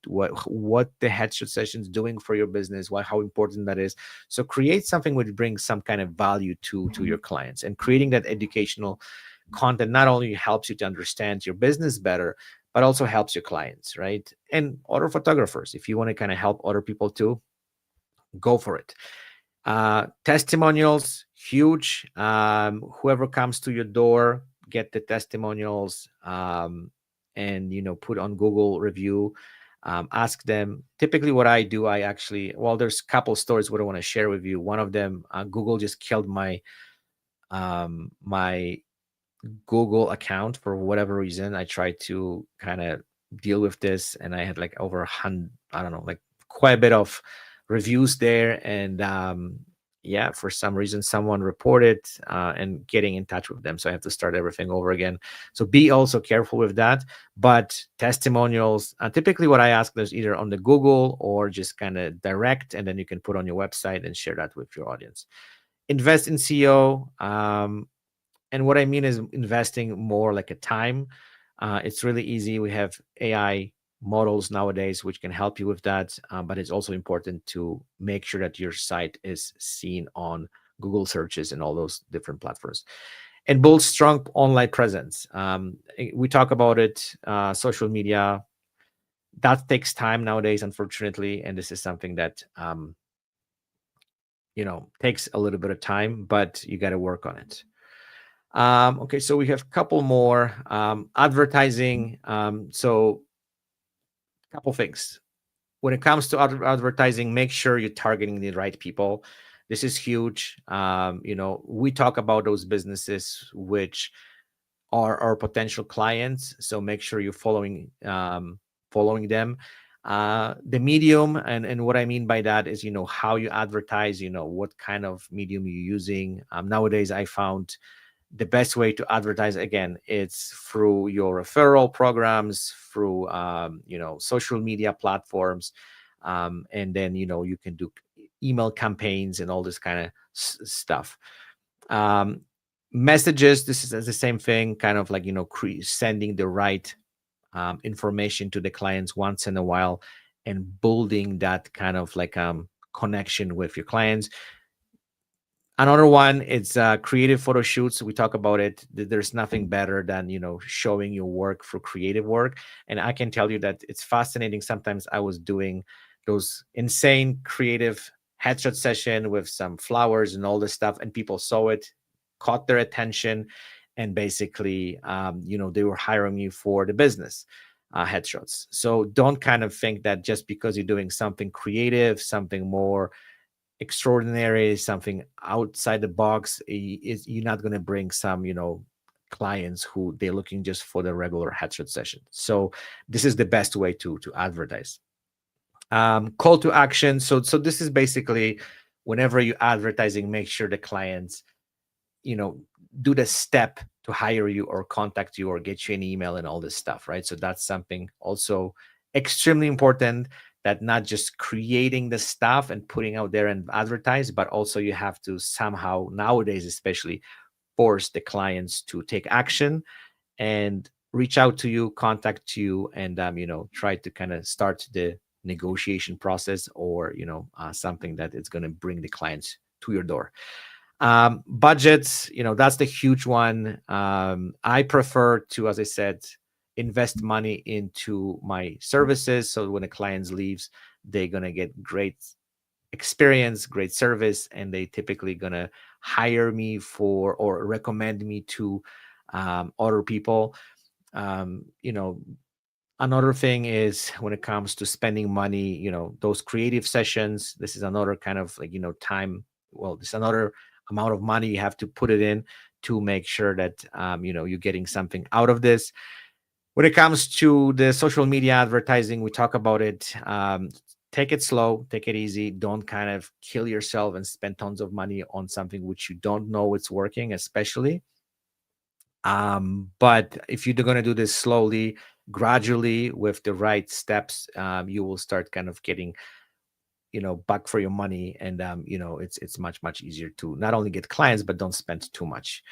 what the headshot session is doing for your business, how important that is. So create something which brings some kind of value to your clients. And creating that educational content not only helps you to understand your business better, but also helps your clients, right? And other photographers, if you want to kind of help other people too, go for it. Testimonials, huge. Whoever comes to your door, get the testimonials, and, put on Google review. Ask them. Typically what I do, there's a couple stories what I want to share with you. One of them, Google just killed my my Google account for whatever reason. I tried to kind of deal with this, and I had like over 100, I don't know, like quite a bit of reviews there. And yeah, for some reason someone reported and getting in touch with them, so I have to start everything over again. So be also careful with that. But testimonials, typically what I ask is either on the Google or just kind of direct, and then you can put on your website and share that with your audience. Invest in SEO. And what I mean is investing more like a time. It's really easy. We have AI models nowadays which can help you with that, but it's also important to make sure that your site is seen on Google searches and all those different platforms. And build strong online presence. We talk about it, social media. That takes time nowadays, unfortunately, and this is something that takes a little bit of time, but you got to work on it. Okay, so we have a couple more. Advertising. So a couple things. When it comes to advertising, make sure you're targeting the right people. This is huge. We talk about those businesses which are our potential clients, so make sure you're following them. The medium, and what I mean by that is how you advertise, what kind of medium you're using. Nowadays I found the best way to advertise, again, it's through your referral programs, through social media platforms, and then you can do email campaigns and all this kind of stuff. Messages, this is the same thing, kind of like sending the right information to the clients once in a while, and building that kind of like connection with your clients. Another one, it's creative photo shoots. We talk about it. There's nothing better than showing your work for creative work. And I can tell you that it's fascinating. Sometimes I was doing those insane creative headshot session with some flowers and all this stuff, and people saw it, caught their attention, and basically they were hiring you for the business headshots. So don't kind of think that just because you're doing something creative, something more extraordinary, something outside the box, you're not going to bring some clients who they're looking just for the regular headshot session. So this is the best way to advertise. Call to action. So this is basically, whenever you're advertising, make sure the clients do the step to hire you or contact you or get you an email and all this stuff, right? So that's something also extremely important, that not just creating the stuff and putting out there and advertise, but also you have to somehow, nowadays especially, force the clients to take action and reach out to you, contact you, and try to kind of start the negotiation process, or something that is going to bring the clients to your door. Budgets, that's the huge one. I prefer to, as I said, invest money into my services, so when a client leaves, they're going to get great experience, great service, and they typically going to hire me for, or recommend me to other people. Another thing is, when it comes to spending money, those creative sessions, this is another kind of like time, well, this is another amount of money you have to put it in to make sure that you're getting something out of this. When it comes to the social media advertising, we talk about it. Take it slow, take it easy. Don't kind of kill yourself and spend tons of money on something which you don't know it's working, especially. But if you're going to do this slowly, gradually, with the right steps, you will start kind of getting back for your money, and it's much easier to not only get clients, but don't spend too much.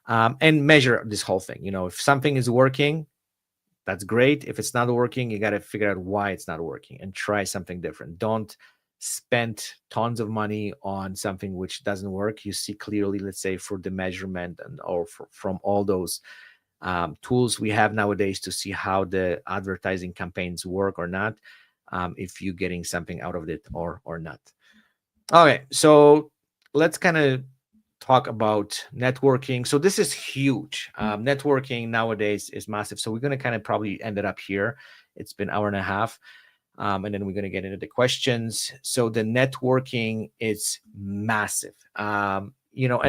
And measure this whole thing. If something is working, that's great. If it's not working, you got to figure out why it's not working and try something different. Don't spend tons of money on something which doesn't work. You see clearly, let's say, for the measurement or from all those tools we have nowadays to see how the advertising campaigns work or not, if you're getting something out of it or not. Okay, so let's kind of talk about networking. So this is huge. Networking nowadays is massive. So we're going to kind of probably end it up here. It's been an hour and a half. And then we're going to get into the questions. So the networking is massive. And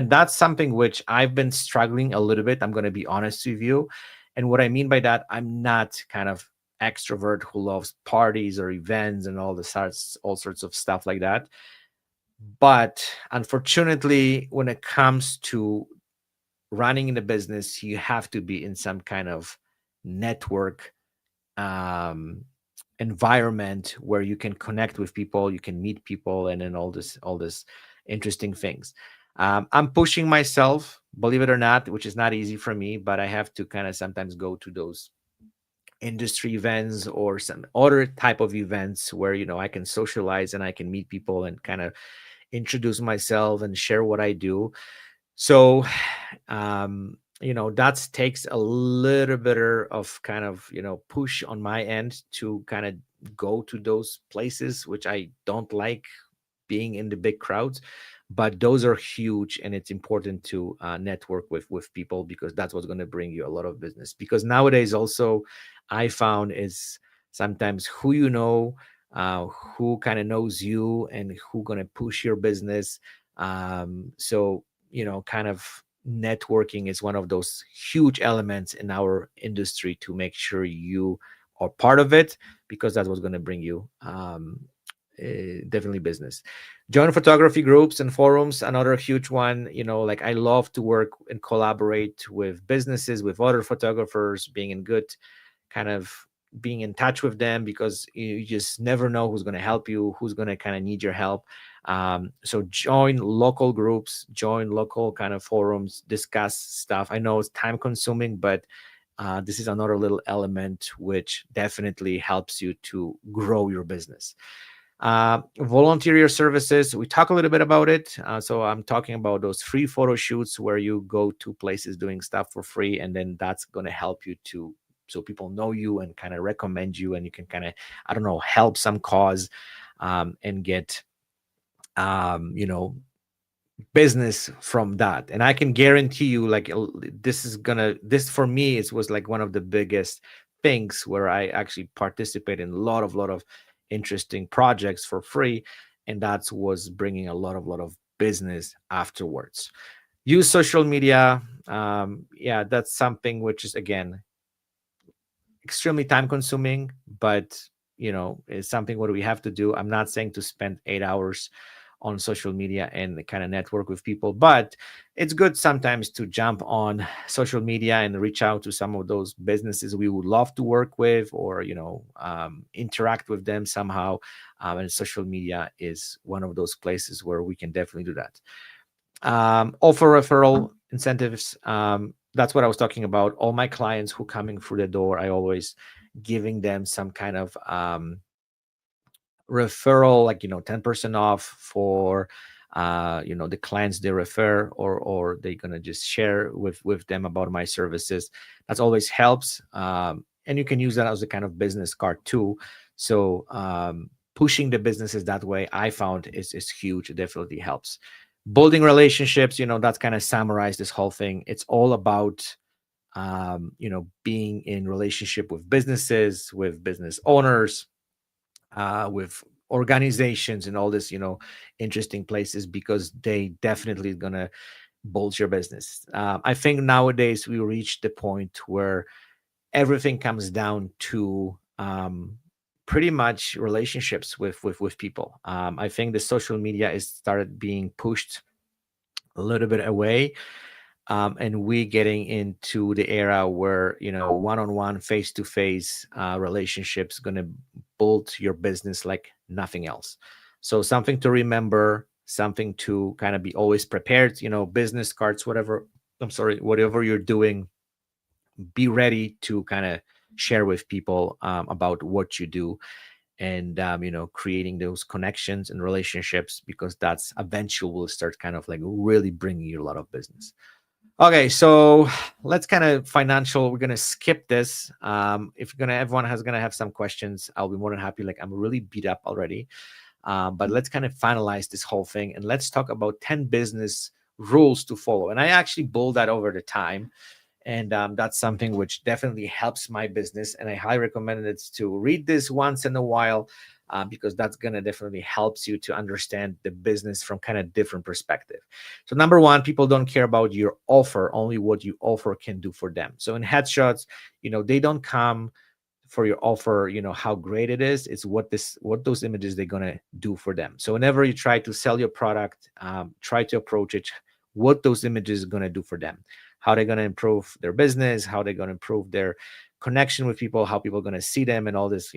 that's something which I've been struggling a little bit. I'm going to be honest with you. And what I mean by that, I'm not kind of extrovert who loves parties or events and all sorts of stuff like that. But unfortunately, when it comes to running in a business, you have to be in some kind of network um, environment where you can connect with people, you can meet people, and then all this interesting things. I'm pushing myself, believe it or not, which is not easy for me, but I have to kind of sometimes go to those industry events or some other type of events where I can socialize and I can meet people and kind of introduce myself and share what I do. So that takes a little bit of kind of push on my end to kind of go to those places, which I don't like, being in the big crowds. But those are huge, and it's important to network with people, because that's what's going to bring you a lot of business. Because nowadays also, I found, is sometimes who who kind of knows you and who going to push your business. So kind of networking is one of those huge elements in our industry to make sure you are part of it, because that's what's going to bring you definitely business. Join photography groups and forums, another huge one. Like, I love to work and collaborate with businesses, with other photographers, being in good kind of being in touch with them, because you just never know who's going to help you, who's going to kind of need your help. So join local groups, join local kind of forums, discuss stuff. I know it's time consuming, but this is another little element which definitely helps you to grow your business. Volunteer services, we talk a little bit about it. So I'm talking about those free photo shoots where you go to places doing stuff for free, and then that's going to help you to, so people know you and kind of recommend you, and you can kind of, I don't know, help some cause and get business from that. And I can guarantee you, like, this for me, it was like one of the biggest things where I actually participate in a lot of interesting projects for free, and that was bringing a lot of business afterwards. Use social media. Yeah, that's something which is, again, extremely time consuming, but it's something what we have to do. I'm not saying to spend 8 hours on social media and kind of network with people, but it's good sometimes to jump on social media and reach out to some of those businesses we would love to work with, or interact with them somehow. And social media is one of those places where we can definitely do that. Offer referral incentives. That's what I was talking about. All my clients who coming through the door, I always giving them some kind of referral, like 10% off for the clients they refer, or they're gonna just share with them about my services. That always helps. And you can use that as a kind of business card too. So pushing the businesses that way, I found, is huge. It definitely helps. Building relationships, that's kind of summarize this whole thing. It's all about being in relationship with businesses, with business owners, with organizations, and all this interesting places, because they definitely gonna build your business. I think nowadays we reached the point where everything comes down to pretty much relationships with people. I think the social media is started being pushed a little bit away, and we getting into the era where one-on-one, face-to-face relationships going to build your business like nothing else. So something to remember, something to kind of be always prepared. Business cards, whatever you're doing, be ready to kind of share with people about what you do, and creating those connections and relationships, because that's eventually will start kind of like really bringing you a lot of business. Okay, so let's kind of financial. We're gonna skip this. If everyone has gonna have some questions, I'll be more than happy. Like, I'm really beat up already, but let's kind of finalize this whole thing, and let's talk about 10 business rules to follow. And I actually bold that over the time, and that's something which definitely helps my business. And I highly recommend it to read this once in a while, because that's going to definitely helps you to understand the business from kind of different perspective. So number one, people don't care about your offer, only what you offer can do for them. So in headshots, they don't come for your offer, how great it is. It's what those images they're gonna do for them. So whenever you try to sell your product, try to approach it what those images are gonna do for them, how they're gonna improve their business, how they're gonna improve their connection with people, how people are gonna see them, and all this,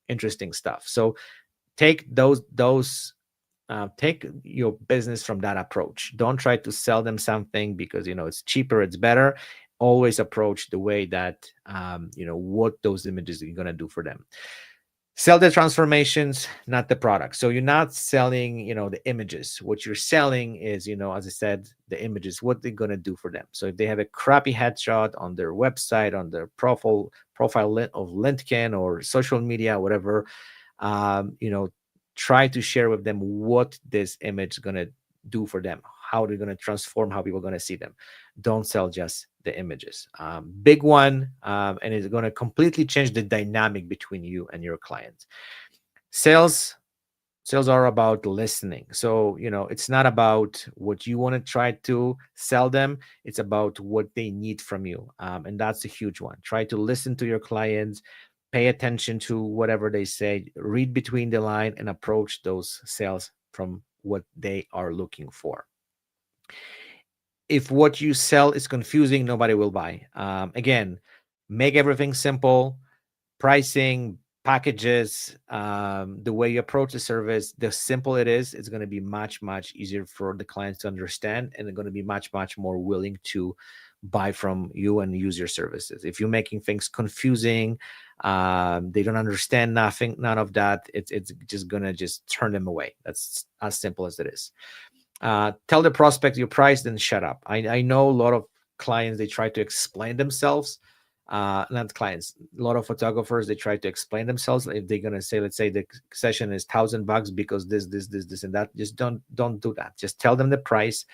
interesting stuff. So take take your business from that approach. Don't try to sell them something because it's cheaper, it's better. Always approach the way that what those images are going to do for them. Sell the transformations, not the product. So you're not selling the images. What you're selling is, as I said, the images, what they're going to do for them. So if they have a crappy headshot on their website, on their profile of LinkedIn or social media, whatever, try to share with them what this image is going to do for them, how they're going to transform, how people are going to see them. Don't sell just the images. Big one, and it's going to completely change the dynamic between you and your clients. Sales are about listening. So it's not about what you want to try to sell them, it's about what they need from you, and that's a huge one. Try to listen to your clients, pay attention to whatever they say, read between the line, and approach those sales from what they are looking for. If what you sell is confusing, nobody will buy. Again, make everything simple. Pricing, packages, the way you approach the service, the simple it is, it's going to be much, much easier for the clients to understand, and they're going to be much, much more willing to buy from you and use your services. If you're making things confusing, they don't understand none of that, it's just going to just turn them away. That's as simple as it is. Tell the prospect your price, then shut up. I know a lot of clients, they try to explain themselves. Not clients, a lot of photographers, they try to explain themselves. If they're gonna say, let's say the session is $1,000 because this and that, just don't do that. Just tell them the price,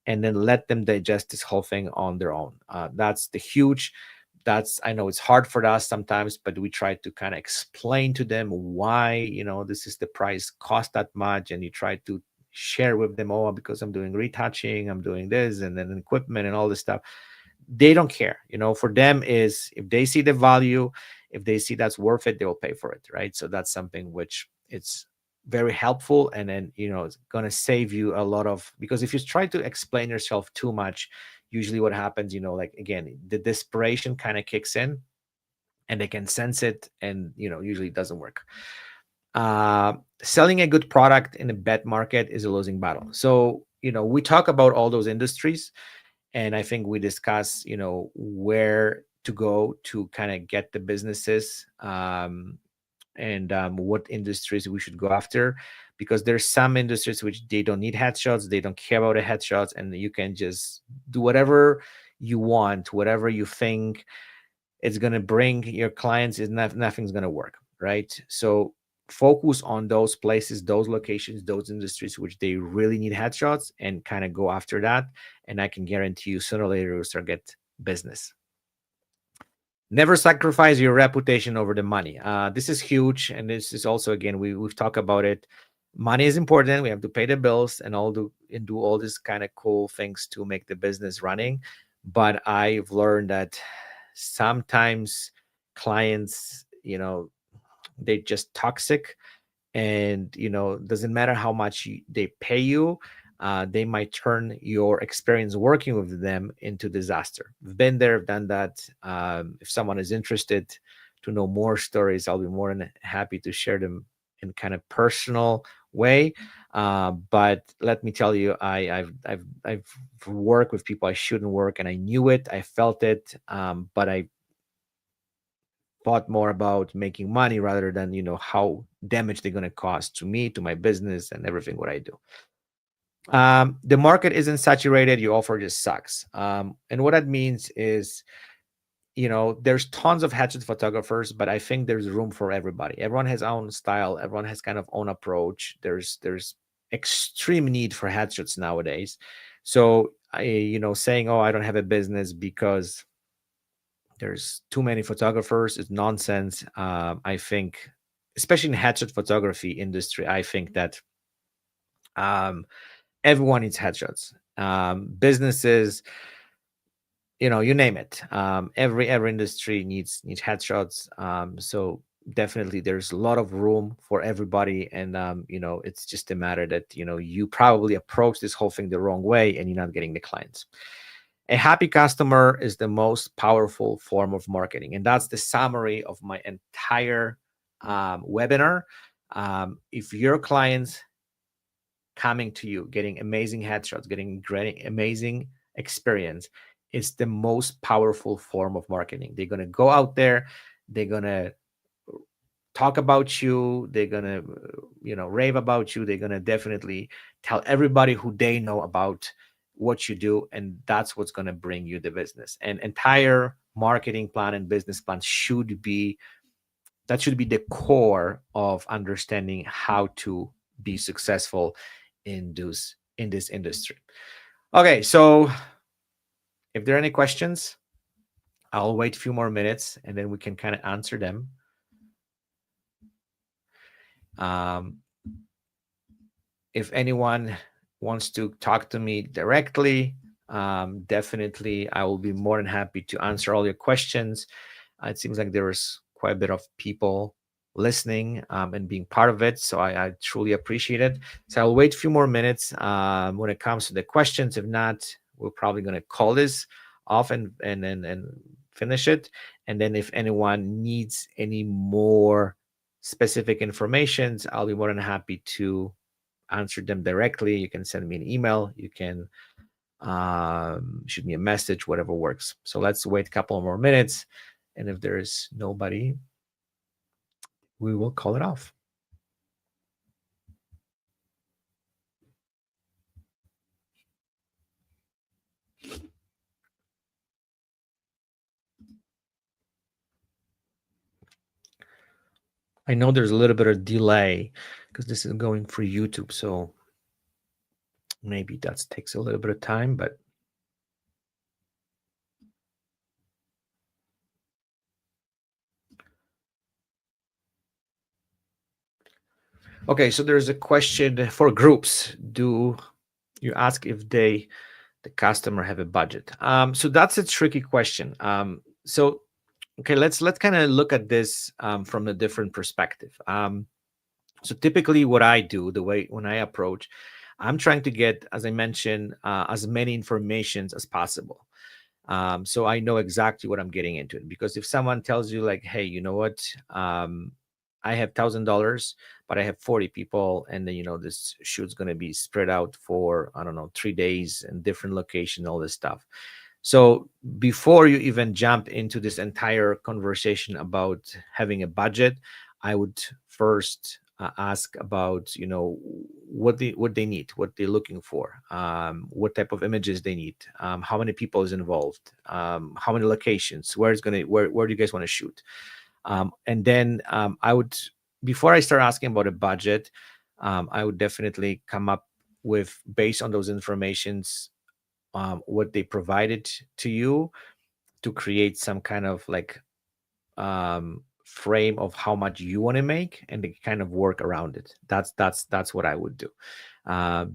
and then let them digest this whole thing on their own. That's the huge. I know it's hard for us sometimes, but we try to kind of explain to them why this is the price, cost that much, and you try to share with them, oh, because I'm doing retouching, I'm doing this, and then equipment and all this stuff. They don't care. For them is, if they see the value, if they see that's worth it, they will pay for it, right? So that's something which it's very helpful, and then it's going to save you a lot of, because if you try to explain yourself too much, usually what happens, like, again, the desperation kind of kicks in, and they can sense it, and usually it doesn't work. Selling a good product in a bad market is a losing battle. So we talk about all those industries, and I think we discuss where to go to kind of get the businesses, and what industries we should go after, because there's some industries which they don't need headshots, they don't care about the headshots, and you can just do whatever you want, whatever you think it's going to bring your clients, is nothing's going to work, right? So focus on those places, those locations, those industries which they really need headshots, and kind of go after that, and I can guarantee you sooner or later you'll start get business. Never sacrifice your reputation over the money. This is huge, and this is also, again, we've talked about it. Money is important. We have to pay the bills and do all these kind of cool things to make the business running. But I've learned that sometimes clients, they're just toxic, and doesn't matter how much they pay you, they might turn your experience working with them into disaster. We've been there, done that. If someone is interested to know more stories, I'll be more than happy to share them in kind of personal way. But let me tell you, I've worked with people I shouldn't work, and I knew it, I felt it, but I thought more about making money rather than how damage they're going to cause to me, to my business, and everything what I do. The market isn't saturated, your offer just sucks. And what that means is, there's tons of headshot photographers, but I think there's room for everybody. Everyone has own style, everyone has kind of own approach. There's extreme need for headshots nowadays. So saying, oh, I don't have a business because there's too many photographers is nonsense. I think, especially in the headshot photography industry, I think that everyone needs headshots. Businesses, you name it. Every industry needs headshots. So definitely there's a lot of room for everybody, and it's just a matter that you probably approach this whole thing the wrong way and you're not getting the clients. A happy customer is the most powerful form of marketing, and that's the summary of my entire webinar. If your clients coming to you, getting amazing headshots, getting great, amazing experience, is the most powerful form of marketing. They're going to go out there, they're going to talk about you, they're going to rave about you, they're going to definitely tell everybody who they know about what you do, and that's what's going to bring you the business. And entire marketing plan and business plan should be the core of understanding how to be successful in this industry. Okay, so if there are any questions, I'll wait a few more minutes and then we can kind of answer them. If anyone wants to talk to me directly, definitely I will be more than happy to answer all your questions. It seems like there is quite a bit of people listening and being part of it, so I truly appreciate it. So I'll wait a few more minutes when it comes to the questions. If not, we're probably going to call this off and finish it. And then if anyone needs any more specific informations, I'll be more than happy to answer them directly. You can send me an email, you can shoot me a message, whatever works. So let's wait a couple more minutes, and if there is nobody, we will call it off. I know there's a little bit of delay because this is going for YouTube, so maybe that takes a little bit of time, but okay. So there's a question for groups. Do you ask if the customer have a budget? So that's a tricky question. So okay, let's kind of look at this from a different perspective. So typically what I do, the way when I approach, I'm trying to get, as I mentioned, as many informations as possible. So I know exactly what I'm getting into. Because if someone tells you like, hey, you know what, I have $1,000, but I have 40 people, and then this shoot's going to be spread out for, I don't know, 3 days in different location, all this stuff. So before you even jump into this entire conversation about having a budget, I would first ask about what they need, what they're looking for, what type of images they need, how many people is involved, how many locations, where do you guys want to shoot, and then I would, before I start asking about a budget, I would definitely come up with, based on those informations, what they provided to you, to create some kind of like frame of how much you want to make, and they kind of work around it. That's what I would do.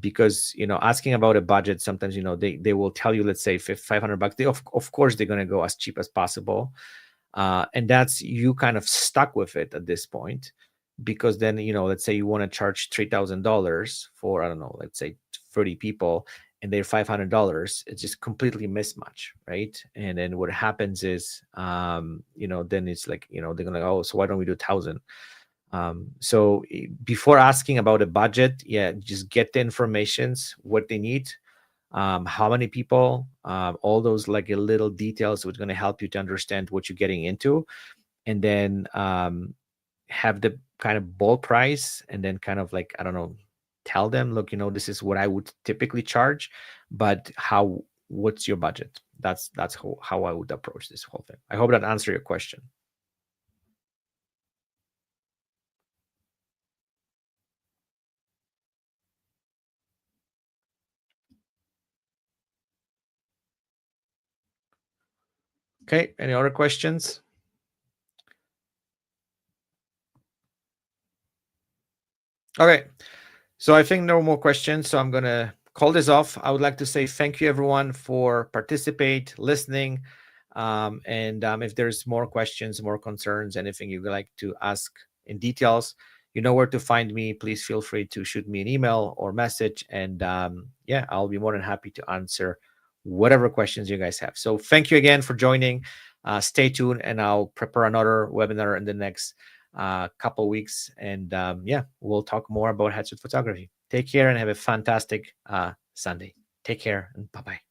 Because asking about a budget, sometimes they will tell you, let's say $500. They of course they're going to go as cheap as possible, and that's, you kind of stuck with it at this point. Because then let's say you want to charge $3,000 for, I don't know, let's say 30 people, and they're $500, it's just completely mismatch, right? And then what happens is then it's like they're gonna go, oh, so why don't we do 1,000? So before asking about a budget, yeah, just get the informations, what they need, how many people, all those like little details, which going to help you to understand what you're getting into. And then have the kind of ball price, and then kind of like, I don't know, tell them, look, this is what I would typically charge, but what's your budget? That's how I would approach this whole thing. I hope that answered your question. Okay, any other questions? Okay, so I think no more questions, so I'm gonna call this off, I would like to say thank you everyone for participate, listening. And if there's more questions, more concerns, anything you'd like to ask in details, you know where to find me. Please feel free to shoot me an email or message. And yeah, I'll be more than happy to answer whatever questions you guys have. So thank you again for joining. Stay tuned, and I'll prepare another webinar in the next couple weeks. And yeah, we'll talk more about headset photography. Take care and have a fantastic Sunday. Take care and bye-bye.